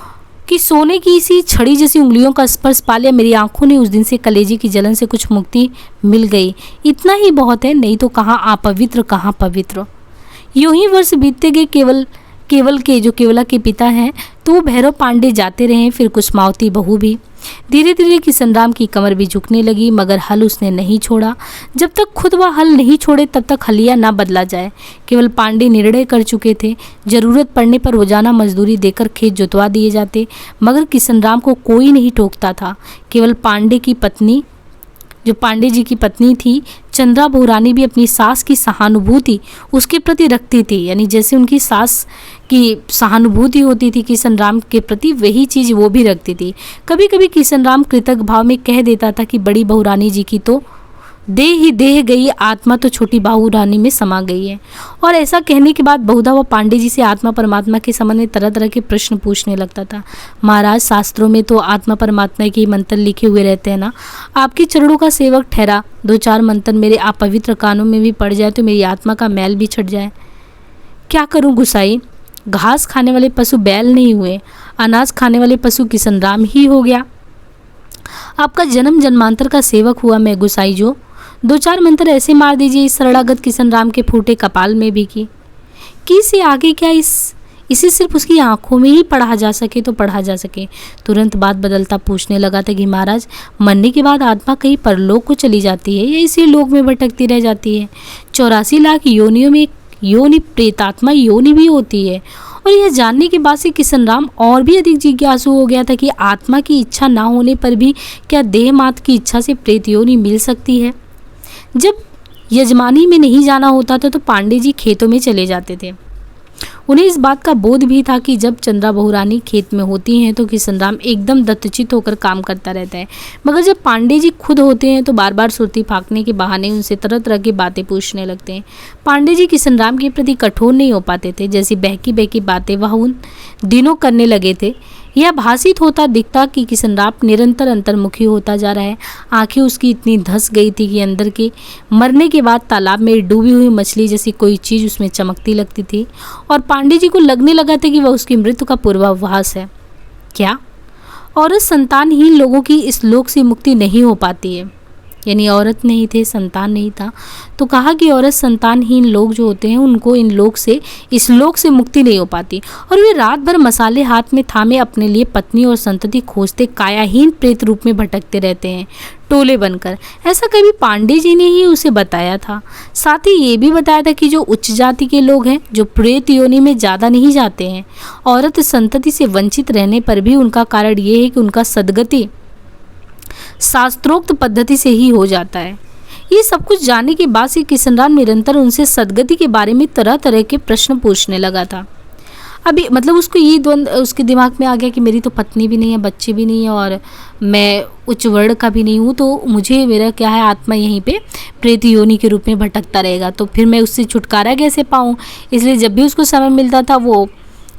की सोने की सी छड़ी जैसी उंगलियों का स्पर्श पा लिया मेरी आंखों ने, उस दिन से कलेजे की जलन से कुछ मुक्ति मिल गई। इतना ही बहुत है, नहीं तो कहाँ अपवित्र कहाँ पवित्र। यूं ही वर्ष बीतते गए। केवला के पिता हैं तो वो भैरव पांडे जाते रहे, फिर कुसुमावती बहू भी। धीरे धीरे किशन राम की कमर भी झुकने लगी, मगर हल उसने नहीं छोड़ा। जब तक खुद वह हल नहीं छोड़े तब तक हलिया ना बदला जाए। केवल पांडे निर्णय कर चुके थे, जरूरत पड़ने पर रोजाना मजदूरी देकर खेत जुतवा दिए जाते, मगर किशन राम को कोई नहीं टोकता था। केवल पांडे जी की पत्नी थी चंद्रा बहुरानी भी अपनी सास की सहानुभूति उसके प्रति रखती थी, यानी जैसे उनकी सास की सहानुभूति होती थी किशन राम के प्रति, वही चीज़ वो भी रखती थी। कभी कभी किशन राम कृतज्ञ भाव में कह देता था कि बड़ी बहुरानी जी की तो देह गई, आत्मा तो छोटी बहुरानी में समा गई है। और ऐसा कहने के बाद बहुधा वो पांडे जी से आत्मा परमात्मा के संबंध में तरह तरह के प्रश्न पूछने लगता था। महाराज, शास्त्रों में तो आत्मा परमात्मा के मंत्र लिखे हुए रहते हैं ना, आपके चरणों का सेवक ठहरा, 2-4 मंत्र मेरे अपवित्र कानों में भी पड़ जाए तो मेरी आत्मा का मैल भी छट जाए। क्या करूँ गुसाई, घास खाने वाले पशु बैल नहीं हुए, अनाज खाने वाले पशु किशन राम ही हो गया। आपका जन्म जन्मांतर का सेवक हुआ मैं गुसाई जो, 2-4 मंत्र ऐसे मार दीजिए इस शरणागत किशन राम के फूटे कपाल में भी कि से आगे क्या इसे सिर्फ उसकी आंखों में ही पढ़ा जा सके तो पढ़ा जा सके। तुरंत बात बदलता पूछने लगा था कि महाराज, मरने के बाद आत्मा कहीं परलोक को चली जाती है या इसी लोक में भटकती रह जाती है? 84 लाख योनियों में एक योनि प्रेतात्मा योनि भी होती है। और यह जानने के बाद से किशन राम और भी अधिक जिज्ञासु हो गया था कि आत्मा की इच्छा ना होने पर भी क्या देह मात्र की इच्छा से प्रेत योनि मिल सकती है? जब यजमानी में नहीं जाना होता था तो पांडे जी खेतों में चले जाते थे। उन्हें इस बात का बोध भी था कि जब चंद्रा बहुरानी खेत में होती हैं तो किशन राम एकदम दत्तचित होकर काम करता रहता है, मगर जब पांडे जी खुद होते हैं तो बार बार सुरती फाँकने के बहाने उनसे तरह तरह की बातें पूछने लगते हैं। पांडे जी किशन राम के प्रति कठोर नहीं हो पाते थे, जैसी बहकी बहकी बातें वह उन दिनों करने लगे थे। यह भाषित होता दिखता कि किशन राम निरंतर अंतर्मुखी होता जा रहा है। आंखें उसकी इतनी धंस गई थी कि अंदर के मरने के बाद तालाब में डूबी हुई मछली जैसी कोई चीज़ उसमें चमकती लगती थी, और पांडे जी को लगने लगा था कि वह उसकी मृत्यु का पूर्वाभास है। क्या औरत संतानहीन लोगों की इस लोक से मुक्ति नहीं हो पाती है? यानी औरत नहीं थे, संतान नहीं था, तो कहा कि औरत संतानहीन लोग जो होते हैं उनको इस लोक से मुक्ति नहीं हो पाती। और वे रात भर मसाले हाथ में थामे अपने लिए पत्नी और संतति खोजते कायाहीन प्रेत रूप में भटकते रहते हैं टोले बनकर। ऐसा कभी पांडे जी ने ही उसे बताया था। साथ ही ये भी बताया था कि जो उच्च जाति के लोग हैं जो प्रेत योनि में ज़्यादा नहीं जाते हैं, औरत संतति से वंचित रहने पर भी उनका कारण ये है कि उनका सदगति शास्त्रोक्त पद्धति से ही हो जाता है। ये सब कुछ जानने के बाद से किशन राम निरंतर उनसे सदगति के बारे में तरह तरह के प्रश्न पूछने लगा था। अभी मतलब उसको ये द्वंद्व उसके दिमाग में आ गया कि मेरी तो पत्नी भी नहीं है, बच्चे भी नहीं है और मैं उच्च वर्ण का भी नहीं हूँ, तो मुझे मेरा क्या है, आत्मा यहीं पे प्रेत योनि के रूप में भटकता रहेगा, तो फिर मैं उससे छुटकारा कैसे पाऊँ? इसलिए जब भी उसको समय मिलता था वो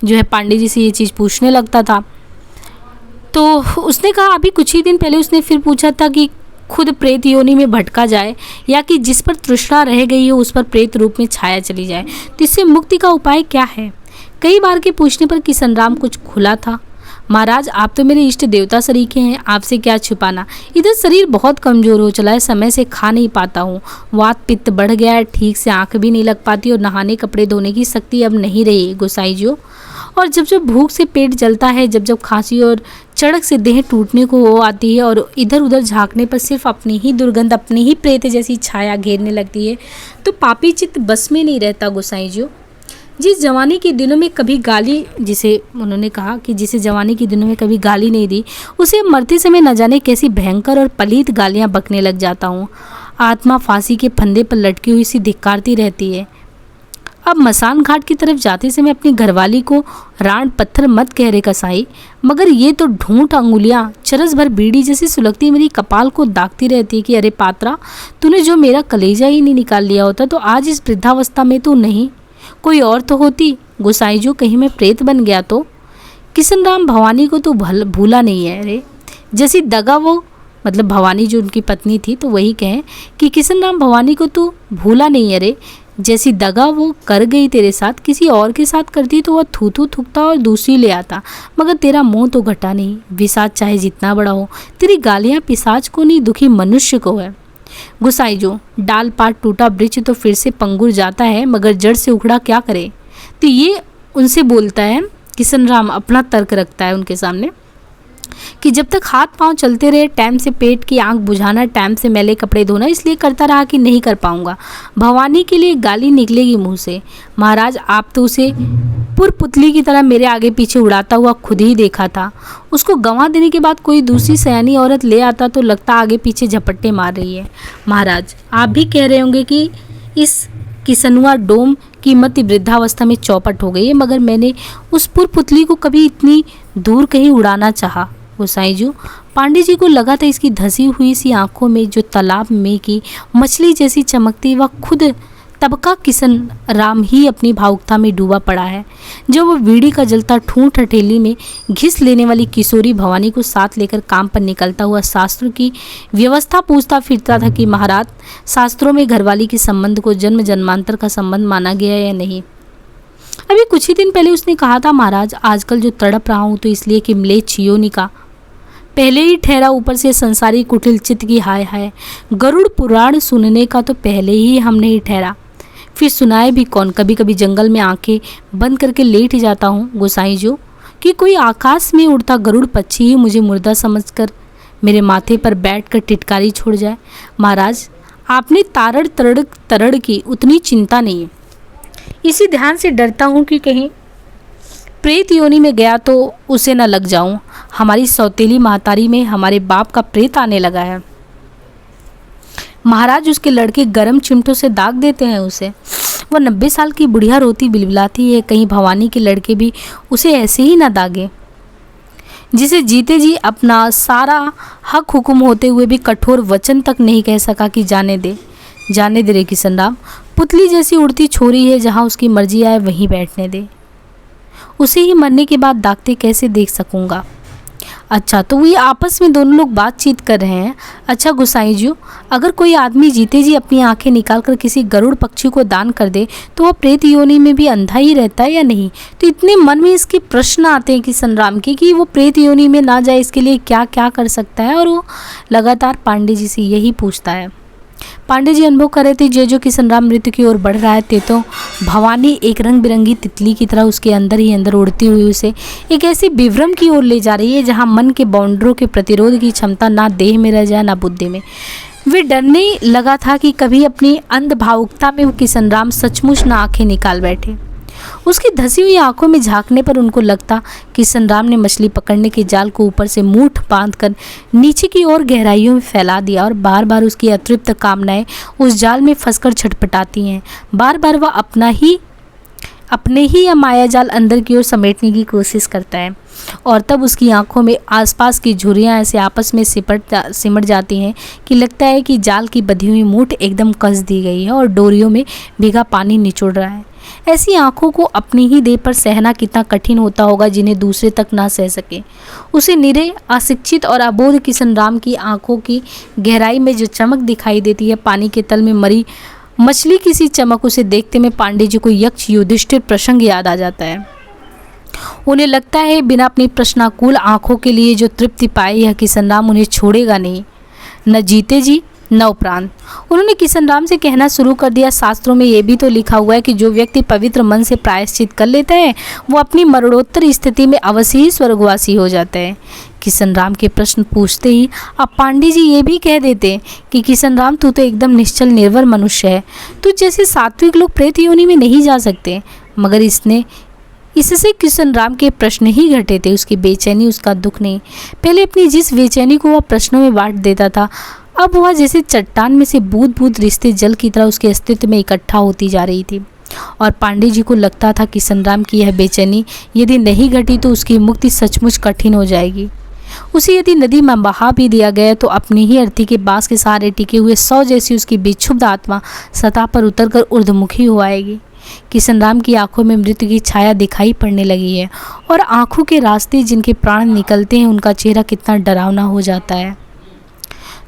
जो है पांडे जी से ये चीज़ पूछने लगता था। तो उसने कहा, अभी कुछ ही दिन पहले उसने फिर पूछा था कि खुद प्रेत योनि में भटका जाए या कि जिस पर तृष्णा रह गई हो उस पर प्रेत रूप में छाया चली जाए, तो इससे मुक्ति का उपाय क्या है? कई बार के पूछने पर किशन राम कुछ खुला था, महाराज आप तो मेरे इष्ट देवता सरीखे हैं, आपसे क्या छुपाना। इधर शरीर बहुत कमजोर हो चला है, समय से खा नहीं पाता हूँ, वात पित्त बढ़ गया है, ठीक से आंख भी नहीं लग पाती और नहाने कपड़े धोने की शक्ति अब नहीं रही गोसाई जी। और जब जब भूख से पेट जलता है, जब जब खांसी और चढ़क से देह टूटने को हो आती है और इधर उधर झांकने पर सिर्फ अपनी ही दुर्गंध, अपनी ही प्रेत जैसी छाया घेरने लगती है, तो पापी चित्त बस में नहीं रहता गोसाई जी। जिस जवानी के दिनों में कभी गाली, जिसे उन्होंने कहा कि जिसे जवानी के दिनों में कभी गाली नहीं दी, उसे मरते समय न जाने कैसी भयंकर और पलीत गालियां बकने लग जाता हूँ। आत्मा फांसी के फंदे पर लटकी हुई सी धिक्कारती रहती है। अब मसान घाट की तरफ जाते समय अपनी घरवाली को रांड पत्थर मत कह रे कसाई, मगर ये तो ढूंढ अंगुलियां चरस भर बीड़ी जैसी सुलगती मेरी कपाल को दागती रहती है कि अरे पात्रा, तूने जो मेरा कलेजा ही नहीं निकाल लिया होता तो आज इस वृद्धावस्था में तू नहीं, कोई और तो होती। गोसाई जो कहीं मैं प्रेत बन गया तो। किशन राम भवानी को तो भूला नहीं है रे, जैसी दगा वो, मतलब भवानी जो उनकी पत्नी थी, तो वही कहें कि किशन राम भवानी को तू भूला नहीं है रे, जैसी दगा वो कर गई तेरे साथ, किसी और के साथ करती तो वह थू थू थूकता और दूसरी ले आता, मगर तेरा मुंह तो घटा नहीं। विसात चाहे जितना बड़ा हो, तेरी गालियाँ पिशाच को नहीं, दुखी मनुष्य को है। गुसाई जो डाल पात टूटा वृक्ष तो फिर से पंगुर जाता है, मगर जड़ से उखड़ा क्या करे। तो ये उनसे बोलता है, किशन राम अपना तर्क रखता है उनके सामने कि जब तक हाथ पांव चलते रहे, टाइम से पेट की आंख बुझाना, टाइम से मैले कपड़े धोना, इसलिए करता रहा कि नहीं कर पाऊंगा। भवानी के लिए गाली निकलेगी मुंह से। महाराज आप तो उसे पुरपुतली की तरह मेरे आगे पीछे उड़ाता हुआ खुद ही देखा था। उसको गंवा देने के बाद कोई दूसरी सयानी औरत ले आता तो लगता आगे पीछे झपट्टे मार रही है। महाराज आप भी कह रहे होंगे कि इस किसनुआ डोम की मति वृद्धावस्था में चौपट हो गई है, मगर मैंने उस पुरपुतली को कभी इतनी दूर कहीं उड़ाना चाहा। गोसाई जी, पांडे जी को लगा था इसकी धसी हुई सी आंखों में जो तालाब में की मछली जैसी चमकती, वह खुद तबका किशन राम ही अपनी भावुकता में डूबा पड़ा है। जब वह बीड़ी का जलता ठूंठ हथेली में घिस लेने वाली किशोरी भवानी को साथ लेकर काम पर निकलता हुआ शास्त्रों की व्यवस्था पूछता फिरता था कि महाराज शास्त्रों में घरवाली के संबंध को जन्म जन्मांतर का संबंध माना गया या नहीं। अभी कुछ ही दिन पहले उसने कहा था, महाराज आजकल जो तड़प रहा हूँ तो इसलिए कि म्लेच्छ योनिका पहले ही ठहरा, ऊपर से संसारी कुटिल चित्त की हाय हाय। गरुड़ पुराण सुनने का तो पहले ही हम नहीं ठहरा, फिर सुनाए भी कौन। कभी कभी जंगल में आंखें बंद करके लेट जाता हूँ गोसाई जो, कि कोई आकाश में उड़ता गरुड़ पक्षी ही मुझे मुर्दा समझकर मेरे माथे पर बैठकर टिटकारी छोड़ जाए। महाराज आपने तारड़ तरड़ की उतनी चिंता नहीं है, इसी ध्यान से डरता हूँ कि कहीं प्रेत योनि में गया तो उसे न लग जाऊं। हमारी सौतेली महतारी में हमारे बाप का प्रेत आने लगा है। महाराज उसके लड़के गरम चिमटों से दाग देते हैं उसे। वह 90 साल की बुढ़िया रोती बिलबिलाती है, कहीं भवानी के लड़के भी उसे ऐसे ही ना दागे, जिसे जीते जी अपना सारा हक हुक्म होते हुए भी कठोर वचन तक नहीं कह सका कि जाने दे रे किशन राम, पुतली जैसी उड़ती छोरी है, जहाँ उसकी मर्जी आए वहीं बैठने दे। उसे ही मरने के बाद दागते कैसे देख सकूंगा। अच्छा तो ये आपस में दोनों लोग बातचीत कर रहे हैं। अच्छा गोसाई जी, अगर कोई आदमी जीते जी अपनी आंखें निकालकर किसी गरुड़ पक्षी को दान कर दे तो वह प्रेत योनि में भी अंधा ही रहता है या नहीं। तो इतने मन में इसके प्रश्न आते हैं किशन राम के कि वो प्रेत योनि में ना जाए इसके लिए क्या क्या कर सकता है, और वो लगातार पांडे जी से यही पूछता है। पांडे जी अनुभव कर रहे थे जो किशन राम मृत्यु की ओर बढ़ रहा है, तो भवानी एक रंग बिरंगी तितली की तरह उसके अंदर ही अंदर उड़ती हुई उसे एक ऐसी विभ्रम की ओर ले जा रही है जहां मन के बाउंड्रो के प्रतिरोध की क्षमता ना देह में रह जाए ना बुद्धि में। वे डरने लगा था कि कभी अपनी अंध भावुकता में वो किशन राम सचमुच ना आंखें निकाल बैठे। उसकी धसी हुई आंखों में झांकने पर उनको लगता किशन राम ने मछली पकड़ने के जाल को ऊपर से मूठ बांधकर नीचे की ओर गहराइयों में फैला दिया, और बार बार उसकी अतृप्त कामनाएं उस जाल में फंसकर छटपटाती हैं। बार बार वह अपने ही या मायाजाल अंदर की ओर समेटने की कोशिश करता है, और तब उसकी आंखों में आसपास की झुर्रियाँ ऐसे आपस में सिमट जाती हैं कि लगता है कि जाल की बंधी हुई मूठ एकदम कस दी गई है और डोरियों में भीगा पानी निचोड़ रहा है। ऐसी आंखों को अपनी ही देह पर सहना कितना कठिन होता होगा जिन्हें दूसरे तक ना सह सके। उसे निरे अशिक्षित और अबोध किशन राम की आंखों की गहराई में जो चमक दिखाई देती है, पानी के तल में मरी मछली की सी चमक, उसे देखते में पांडे जी को यक्ष युधिष्ठिर प्रसंग याद आ जाता है। उन्हें लगता है बिना अपनी प्रश्नाकुल आंखों के लिए जो तृप्ति पाए यह किशन राम उन्हें छोड़ेगा नहीं, न जीते जी न उपरांत। उन्होंने किशन राम से कहना शुरू कर दिया, शास्त्रों में ये भी तो लिखा हुआ है कि जो व्यक्ति पवित्र मन से प्रायश्चित कर लेता है वो अपनी मरणोत्तर स्थिति में अवश्य ही स्वर्गवासी हो जाता है। किशन राम के प्रश्न पूछते ही अब पांडे जी ये भी कह देते कि किशन राम तू तो एकदम निश्चल निर्भर मनुष्य है, तू जैसे सात्विक लोग प्रेत योनि में नहीं जा सकते। मगर इससे किशन राम के प्रश्न ही घटे थे, उसकी बेचैनी, उसका दुख नहीं। पहले अपनी जिस बेचैनी को वह प्रश्नों में बांट देता था, अब वह जैसे चट्टान में से बूंद बूंद रिश्ते जल की तरह उसके अस्तित्व में इकट्ठा होती जा रही थी। और पांडे जी को लगता था किशन राम की यह बेचैनी यदि नहीं घटी तो उसकी मुक्ति सचमुच कठिन हो जाएगी। उसे यदि नदी में बहा भी दिया गया तो अपनी ही अर्थी के बांस के सहारे टिके हुए 100 जैसी उसकी विक्षुब्ध आत्मा सतह पर उतरकर ऊर्ध्वमुखी हो आएगी। किशन राम की आंखों में मृत्यु की छाया दिखाई पड़ने लगी है और आंखों के रास्ते जिनके प्राण निकलते हैं उनका चेहरा कितना डरावना हो जाता है।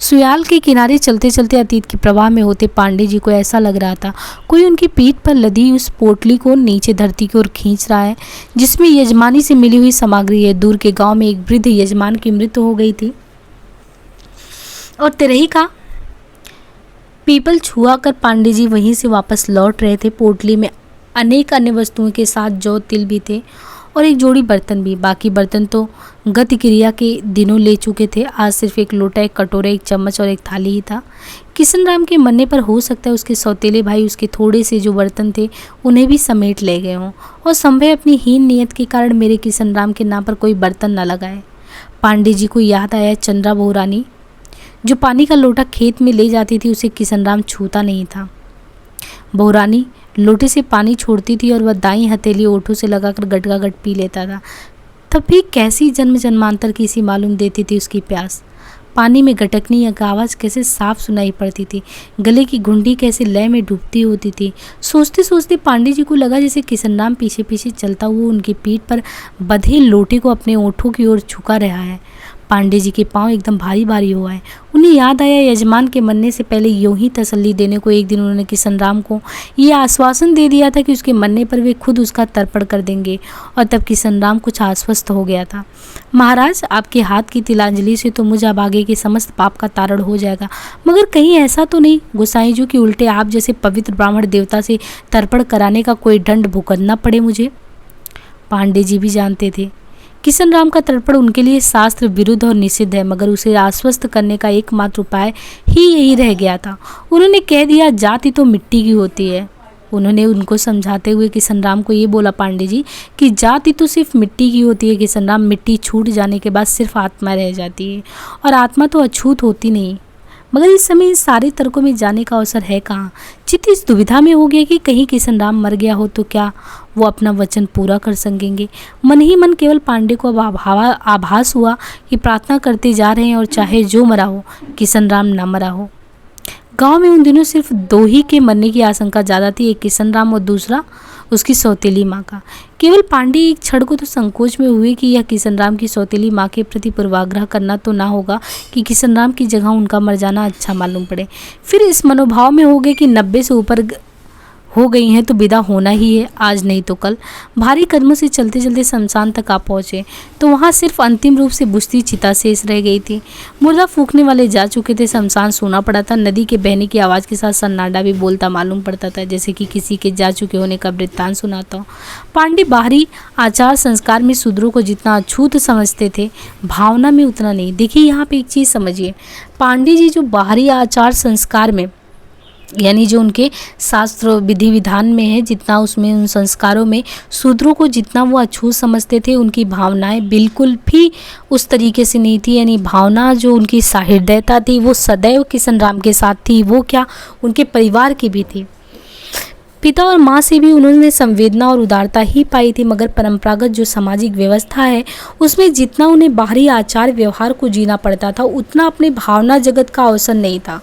सुयाल के किनारे चलते चलते अतीत के प्रवाह में होते पांडे जी को ऐसा लग रहा था कोई उनकी पीठ पर लदी उस पोटली को नीचे धरती की ओर खींच रहा है जिसमें यजमानी से मिली हुई सामग्री है। दूर के गांव में एक वृद्ध यजमान की मृत्यु हो गई थी और तिरही का पीपल छुआ कर पांडे जी वहीं से वापस लौट रहे थे। पोटली में अनेक अन्य वस्तुओं के साथ जौ तिल भी थे और एक जोड़ी बर्तन भी। बाकी बर्तन तो गति क्रिया के दिनों ले चुके थे। आज सिर्फ एक लोटा, एक कटोरा, एक चम्मच और एक थाली ही था। किशन राम के मरने पर हो सकता है उसके सौतेले भाई उसके थोड़े से जो बर्तन थे उन्हें भी समेट ले गए हों और संभव अपनी हीन नियत के कारण मेरे किशन राम के नाम पर कोई बर्तन न लगाए। पांडे जी को याद आया चंद्रा बहुरानी जो पानी का लोटा खेत में ले जाती थी, उसे किशन राम छूता नहीं था। बहुरानी लोटे से पानी छोड़ती थी और वह दाईं हथेली ओठों से लगाकर गटगागट पी लेता था। तब भी कैसी जन्म जन्मांतर की सी मालूम देती थी उसकी प्यास। पानी में गटकनी या आवाज़ कैसे साफ सुनाई पड़ती थी, गले की घुंडी कैसे लय में डूबती होती थी। सोचते सोचते पांडे जी को लगा जैसे किशन राम पीछे पीछे चलता हुआ उनकी पीठ पर बंधे लोटे को अपने ओठों की ओर झुका रहा है। पांडे जी के पांव एकदम भारी भारी हुआ है। उन्हें याद आया यजमान के मरने से पहले यूं ही तसल्ली देने को एक दिन उन्होंने किशन राम को ये आश्वासन दे दिया था कि उसके मरने पर वे खुद उसका तर्पण कर देंगे और तब किशन राम कुछ आश्वस्त हो गया था। महाराज, आपके हाथ की तिलांजलि से तो मुझ अभागे के समस्त पाप का तारण हो जाएगा, मगर कहीं ऐसा तो नहीं गोसाई जी कि उल्टे आप जैसे पवित्र ब्राह्मण देवता से तर्पण कराने का कोई दंड भुगतना पड़े मुझे। पांडे जी भी जानते थे किशन राम का तर्पण उनके लिए शास्त्र विरुद्ध और निषिद्ध है, मगर उसे आश्वस्त करने का एकमात्र उपाय ही यही रह गया था। उन्होंने कह दिया जाति तो मिट्टी की होती है। उन्होंने उनको समझाते हुए किशन राम को ये बोला, पांडे जी कि जाति तो सिर्फ मिट्टी की होती है किशन राम, मिट्टी छूट जाने के बाद सिर्फ आत्मा रह जाती है और आत्मा तो अछूत होती नहीं। मगर इस समय इन सारे तर्कों में जाने का अवसर है कहाँ। चित्त इस दुविधा में हो गया कि कहीं किशन राम मर गया हो तो क्या वो अपना वचन पूरा कर सकेंगे। मन ही मन केवल पांडे को अब आभास हुआ कि प्रार्थना करते जा रहे हैं और चाहे जो मरा हो किशन राम ना मरा हो। गांव में उन दिनों सिर्फ 2 ही के मरने की आशंका ज़्यादा थी, एक किशन राम और दूसरा उसकी सौतेली माँ का। केवल पांडे एक क्षण को तो संकोच में हुए कि यह किशन राम की सौतेली माँ के प्रति पूर्वाग्रह करना तो ना होगा कि किशन राम की जगह उनका मर जाना अच्छा मालूम पड़े। फिर इस मनोभाव में हो गए कि 90 से ऊपर हो गई हैं तो विदा होना ही है, आज नहीं तो कल। भारी कदमों से चलते चलते शमशान तक आ पहुँचे तो वहाँ सिर्फ अंतिम रूप से बुझती चिता शेष रह गई थी। मुर्दा फूकने वाले जा चुके थे, शमशान सूना पड़ा था। नदी के बहने की आवाज़ के साथ सन्नाटा भी बोलता मालूम पड़ता था, जैसे कि किसी के जा चुके होने का वृत्तांत सुनाता हो। पांडे बाहरी आचार संस्कार में शूद्रों को जितना अछूत समझते थे, भावना में उतना नहीं। देखिए यहाँ पे एक चीज़ समझिए, पांडे जी जो बाहरी आचार संस्कार में यानी जो उनके शास्त्र विधि विधान में है, जितना उसमें उन संस्कारों में शूद्रों को जितना वो अछूत समझते थे, उनकी भावनाएं बिल्कुल भी उस तरीके से नहीं थी। यानी भावना जो उनकी सहृदयता थी वो सदैव किशन राम के साथ थी, वो क्या उनके परिवार की भी थी। पिता और माँ से भी उन्होंने संवेदना और उदारता ही पाई थी, मगर परंपरागत जो सामाजिक व्यवस्था है उसमें जितना उन्हें बाहरी आचार व्यवहार को जीना पड़ता था उतना अपने भावना जगत का अवसर नहीं था।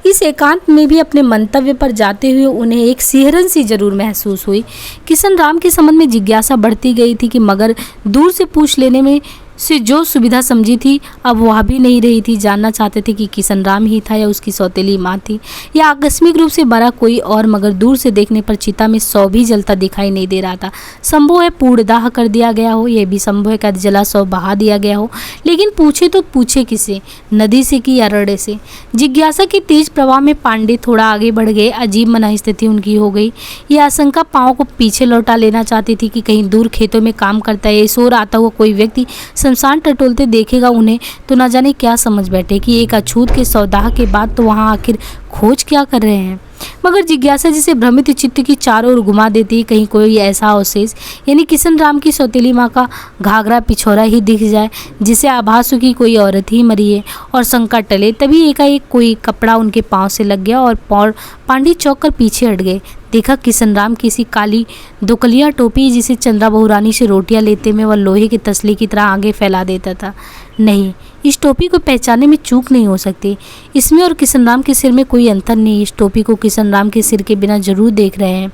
इस एकांत में भी अपने मंतव्य पर जाते हुए उन्हें एक सिहरन सी जरूर महसूस हुई। किशन राम के संबंध में जिज्ञासा बढ़ती गई थी कि मगर दूर से पूछ लेने में से जो सुविधा समझी थी अब वह भी नहीं रही थी। जानना चाहते थे कि किशन राम ही था या उसकी सौतेली माँ थी या आकस्मिक रूप से बड़ा कोई और, मगर दूर से देखने पर चिता में शव भी जलता दिखाई नहीं दे रहा था। संभव है पूर्णदाह कर दिया गया हो, यह भी संभव है कि जला शव बहा दिया गया हो, लेकिन पूछे तो पूछे किसे, नदी से कि अरण्य से। जिज्ञासा के तेज प्रवाह में पांडे थोड़ा आगे बढ़ गए। अजीब मन स्थिति उनकी हो गई। यह आशंका पाँव को पीछे लौटा लेना चाहती थी कि कहीं दूर खेतों में काम करता है शोर आता हुआ कोई व्यक्ति शमशान टटोलते देखेगा उन्हें तो न जाने क्या समझ बैठे कि एक अछूत के सौदाह के बाद तो वहाँ आखिर खोज क्या कर रहे हैं। मगर जिज्ञासा जिसे भ्रमित चित्त की चारों ओर घुमा देती, कहीं कोई ऐसा अवशेष यानी किशन राम की सौतेली माँ का घाघरा पिछौरा ही दिख जाए जिसे आभास हो कि कोई औरत ही मरी है और शंका टले। तभी एकाएक कोई कपड़ा उनके पांव से लग गया और पांडे चौंक कर पीछे हट गए। देखा किशन राम किसी काली दोकलिया टोपी जिसे चंद्रा बहुरानी से रोटियां लेते में वह लोहे की तसली की तरह आगे फैला देता था। नहीं, इस टोपी को पहचानने में चूक नहीं हो सकती। इसमें और किशन राम के सिर में कोई अंतर नहीं। इस टोपी को किशन राम के सिर के बिना जरूर देख रहे हैं,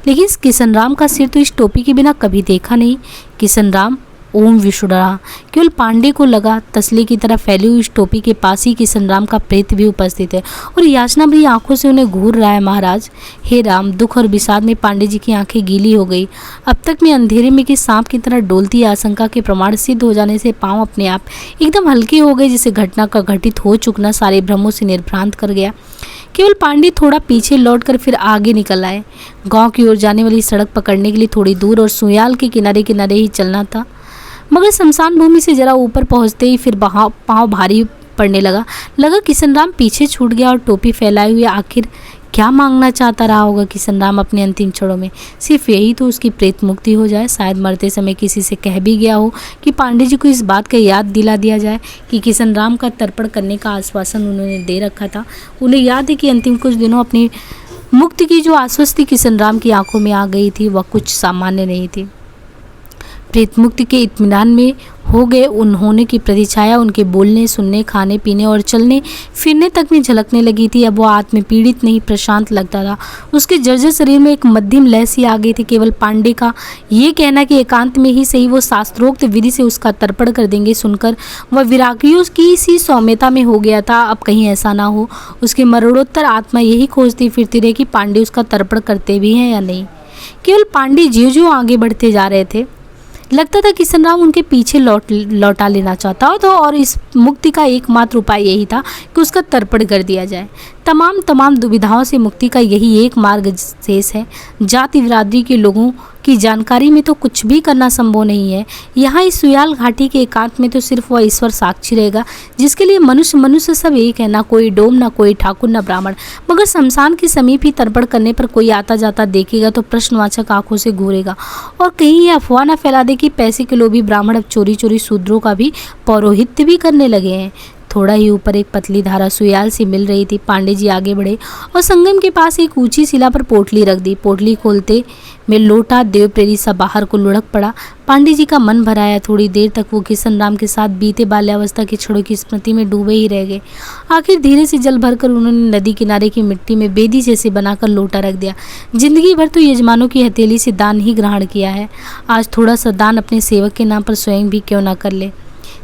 लेकिन किशन राम का सिर तो इस टोपी के बिना कभी देखा नहीं। किशन राम ओम विष्णु रहा। केवल पांडे को लगा तसले की तरह फैली हुई इस टोपी के पास ही किशन राम का प्रेत भी उपस्थित है और याचना भरी आंखों से उन्हें घूर रहा है। महाराज, हे राम! दुख और विषाद में पांडे जी की आंखें गीली हो गई। अब तक मैं अंधेरे में कि सांप की तरह डोलती आशंका के प्रमाण सिद्ध हो जाने से पांव अपने आप एकदम हल्के हो गए, जिसे घटना का घटित हो चुकना सारे भ्रमों से निर्भ्रांत कर गया। केवल पांडे थोड़ा पीछे लौटकर फिर आगे निकल आए। गांव की ओर जाने वाली सड़क पकड़ने के लिए थोड़ी दूर और सुयाल के किनारे किनारे ही चलना था, मगर शमशान भूमि से जरा ऊपर पहुंचते ही फिर पाँव भारी पड़ने लगा किशन राम पीछे छूट गया और टोपी फैलाए हुए आखिर क्या मांगना चाहता रहा होगा किशन राम अपने अंतिम क्षणों में? सिर्फ यही तो उसकी प्रेत मुक्ति हो जाए। शायद मरते समय किसी से कह भी गया हो कि पांडे जी को इस बात का याद दिला दिया जाए कि किशन राम का तर्पण करने का आश्वासन उन्होंने दे रखा था। उन्हें याद है कि अंतिम कुछ दिनों अपनी मुक्ति की जो आश्वस्ति किशन राम की आंखों में आ गई थी वह कुछ सामान्य नहीं थी। प्रेत मुक्ति के इत्मीनान में हो गए उन्होंने की प्रतिछाया उनके बोलने, सुनने, खाने पीने और चलने फिरने तक में झलकने लगी थी। अब वो आत्म पीड़ित नहीं, प्रशांत लगता था। उसके जर्जर शरीर में एक मध्यम लय सी आ गई थी। केवल पांडे का ये कहना कि एकांत में ही सही वो शास्त्रोक्त विधि से उसका तर्पण कर देंगे सुनकर वह विरागियों की सी सौम्यता में हो गया था। अब कहीं ऐसा ना हो उसके मरणोत्तर आत्मा यही खोजती फिरती रहे कि पांडे उसका तर्पण करते भी हैं या नहीं। केवल पांडे ज्यों ज्यों आगे बढ़ते जा रहे थे लगता था किशन राम उनके पीछे लौटा लेना चाहता था और इस मुक्ति का एकमात्र उपाय यही था कि उसका तर्पण कर दिया जाए। तमाम दुविधाओं से मुक्ति का यही एक मार्ग शेष है। जाति बिरादरी के लोगों की जानकारी में तो कुछ भी करना संभव नहीं है। यहाँ इस सुयाल घाटी के एकांत में तो सिर्फ वह ईश्वर साक्षी रहेगा जिसके लिए मनुष्य सब एक है, ना कोई डोम, ना कोई ठाकुर, ना ब्राह्मण। मगर शमशान के समीप ही तर्पण करने पर कोई आता जाता देखेगा तो प्रश्नवाचक आंखों से घूरेगा और कहीं ये अफवाह न फैला दे कि पैसे के लोभी ब्राह्मण अब चोरी चोरी शूद्रों का भी पौरोहित्य भी करने लगे हैं। थोड़ा ही ऊपर एक पतली धारा सुयाल से मिल रही थी। पांडे जी आगे बढ़े और संगम के पास एक ऊंची शिला पर पोटली रख दी। पोटली खोलते में लोटा देवप्रेरी सा बाहर को लुढ़क पड़ा। पांडे जी का मन भराया। थोड़ी देर तक वो किशन राम के साथ बीते बाल्यावस्था के क्षणों की स्मृति में डूबे ही रह गए। आखिर धीरे से जल भरकर उन्होंने नदी किनारे की मिट्टी में बेदी जैसे बनाकर लोटा रख दिया। जिंदगी भर तो यजमानों की हथेली से दान ही ग्रहण किया है, आज थोड़ा सा दान अपने सेवक के नाम पर स्वयं भी क्यों न कर ले।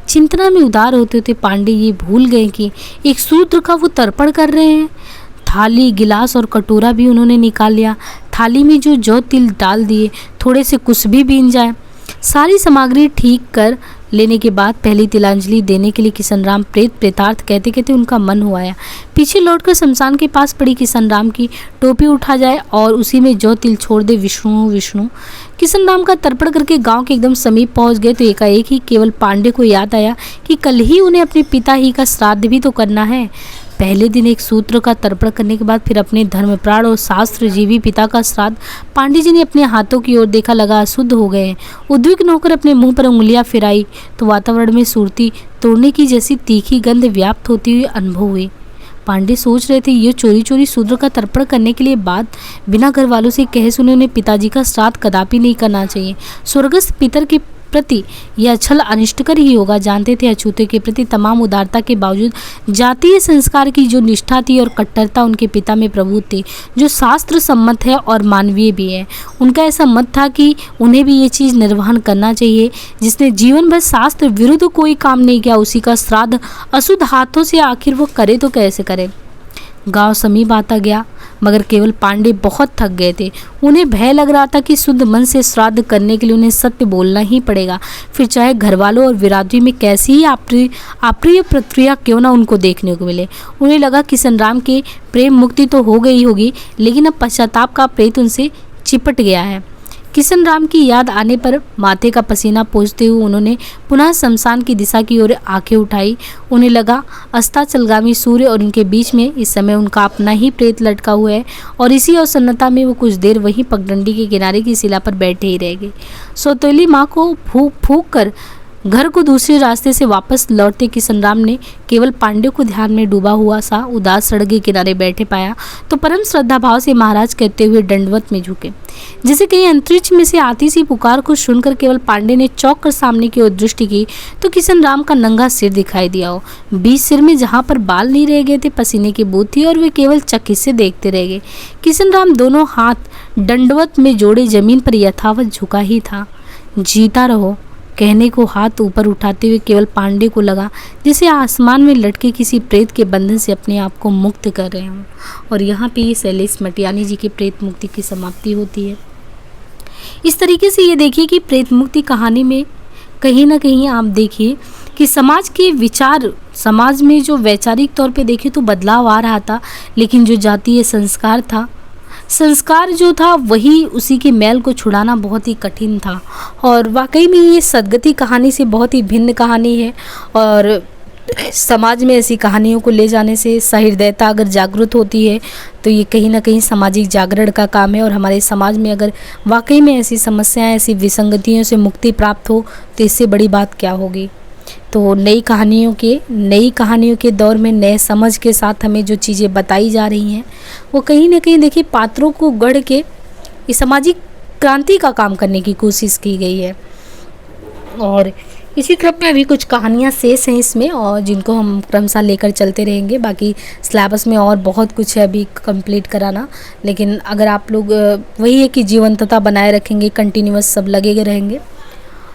चिंतना में उदार होते होते पांडे ये भूल गए कि एक शूद्र का वो तर्पण कर रहे हैं। थाली, गिलास और कटोरा भी उन्होंने निकाल लिया। थाली में जो जौ तिल डाल दिए, थोड़े से कुछ भी बीन जाए। सारी सामग्री ठीक कर लेने के बाद पहली तिलांजलि देने के लिए किशन राम प्रेतार्थ कहते कहते उनका मन हुआ आया। पीछे लौटकर शमशान के पास पड़ी किशन राम की टोपी उठा जाए और उसी में जौ तिल छोड़ दे। विष्णु विष्णु। किशन राम का तर्पण करके गांव के एकदम समीप पहुंच गए तो एकाएक ही केवल पांडे को याद आया कि कल ही उन्हें अपने पिता ही का श्राद्ध भी तो करना है। पहले दिन एक सूत्र का तर्पण करने के बाद फिर अपने धर्मप्राण और शास्त्र जीवी पिता का श्राद्ध। पांडे जी ने अपने हाथों की ओर देखा, लगा अशुद्ध हो गए। उद्विग्न होकर अपने मुंह पर उंगलियां फिराई तो वातावरण में सुरती तोड़ने की जैसी तीखी गंध व्याप्त होती हुई अनुभव हुई। पांडे सोच रहे थे ये चोरी चोरी शूद्र का तर्पण करने के लिए बाद बिना घर वालों से कहे सुने उन्हें पिताजी का श्राद्ध कदापि नहीं करना चाहिए। स्वर्गस्थ पितर के प्रति यह छल अनिष्टकर ही होगा। जानते थे अछूते के प्रति तमाम उदारता के बावजूद जातीय संस्कार की जो निष्ठा थी और कट्टरता उनके पिता में प्रभुत्व थी, जो शास्त्र सम्मत है और मानवीय भी है। उनका ऐसा मत था कि उन्हें भी ये चीज़ निर्वहन करना चाहिए। जिसने जीवन भर शास्त्र विरुद्ध कोई काम नहीं किया, उसी का श्राद्ध अशुद्ध हाथों से आखिर वो करे तो कैसे करे। गांव समीप आता गया, मगर केवल पांडे बहुत थक गए थे। उन्हें भय लग रहा था कि शुद्ध मन से श्राद्ध करने के लिए उन्हें सत्य बोलना ही पड़ेगा, फिर चाहे घर वालों और बिरादरी में कैसी ही अप्रिय प्रक्रिया क्यों ना उनको देखने को मिले। उन्हें लगा किशन राम के प्रेम मुक्ति तो हो गई होगी, लेकिन अब पश्चाताप का प्रेत उनसे चिपट गया है। किशन राम की याद आने पर माथे का पसीना पोंछते हुए उन्होंने पुनः शमशान की दिशा की ओर आंखें उठाई। उन्हें लगा अस्ताचलगामी सूर्य और उनके बीच में इस समय उनका अपना ही प्रेत लटका हुआ है, और इसी असन्नता में वो कुछ देर वहीं पगडंडी के किनारे की शिला पर बैठे ही रह गए। सौतेली माँ को फूंक फूंक कर घर को दूसरे रास्ते से वापस लौटते किशन राम ने केवल पांडे को ध्यान में डूबा हुआ सा उदास सड़क के किनारे बैठे पाया, तो परम श्रद्धा भाव से महाराज कहते हुए दंडवत में झुके। जैसे कहीं अंतरिक्ष में से आती सी पुकार को सुनकर केवल पांडे ने चौंक कर सामने की ओर दृष्टि की, तो किशन राम का नंगा सिर दिखाई दिया हो। बीच सिर में जहाँ पर बाल नहीं रह गए थे, पसीने की बूंद थी और वे केवल चकित से देखते रह गए। किशन राम दोनों हाथ दंडवत में जोड़े जमीन पर यथावत झुका ही था। जीता रहो कहने को हाथ ऊपर उठाते हुए केवल पांडे को लगा जैसे आसमान में लटके किसी प्रेत के बंधन से अपने आप को मुक्त कर रहे हों। और यहाँ पे ये शैलेश मटियानी जी की प्रेत मुक्ति की समाप्ति होती है। इस तरीके से ये देखिए कि प्रेत मुक्ति कहानी में कहीं ना कहीं आप देखिए कि समाज के विचार, समाज में जो वैचारिक तौर पे देखें तो बदलाव आ रहा था, लेकिन जो जातीय संस्कार जो था वही उसी के मैल को छुड़ाना बहुत ही कठिन था। और वाकई में ये सदगति कहानी से बहुत ही भिन्न कहानी है, और समाज में ऐसी कहानियों को ले जाने से सहृदयता अगर जागृत होती है तो ये कहीं ना कहीं सामाजिक जागरण का काम है। और हमारे समाज में अगर वाकई में ऐसी समस्याएं, ऐसी विसंगतियों से मुक्ति प्राप्त हो तो इससे बड़ी बात क्या होगी। तो नई कहानियों के दौर में नए समझ के साथ हमें जो चीज़ें बताई जा रही हैं वो कहीं ना कहीं देखिए पात्रों को गढ़ के इस सामाजिक क्रांति का काम करने की कोशिश की गई है। और इसी क्रम में अभी कुछ कहानियाँ शेष हैं इसमें, और जिनको हम क्रमशः लेकर चलते रहेंगे। बाकी सिलेबस में और बहुत कुछ है अभी कंप्लीट कराना, लेकिन अगर आप लोग वही है कि जीवंतता बनाए रखेंगे, कंटिन्यूअस सब लगे रहेंगे,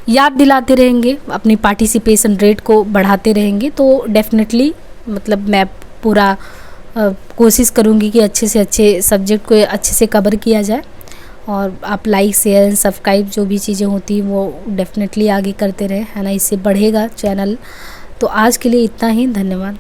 याद दिलाते रहेंगे, अपनी पार्टिसिपेशन रेट को बढ़ाते रहेंगे, तो डेफिनेटली मतलब मैं पूरा कोशिश करूँगी कि अच्छे से अच्छे सब्जेक्ट को अच्छे से कवर किया जाए। और आप लाइक, शेयर एंड सब्सक्राइब जो भी चीज़ें होती हैं वो डेफिनेटली आगे करते रहें, है ना, इससे बढ़ेगा चैनल। तो आज के लिए इतना ही, धन्यवाद।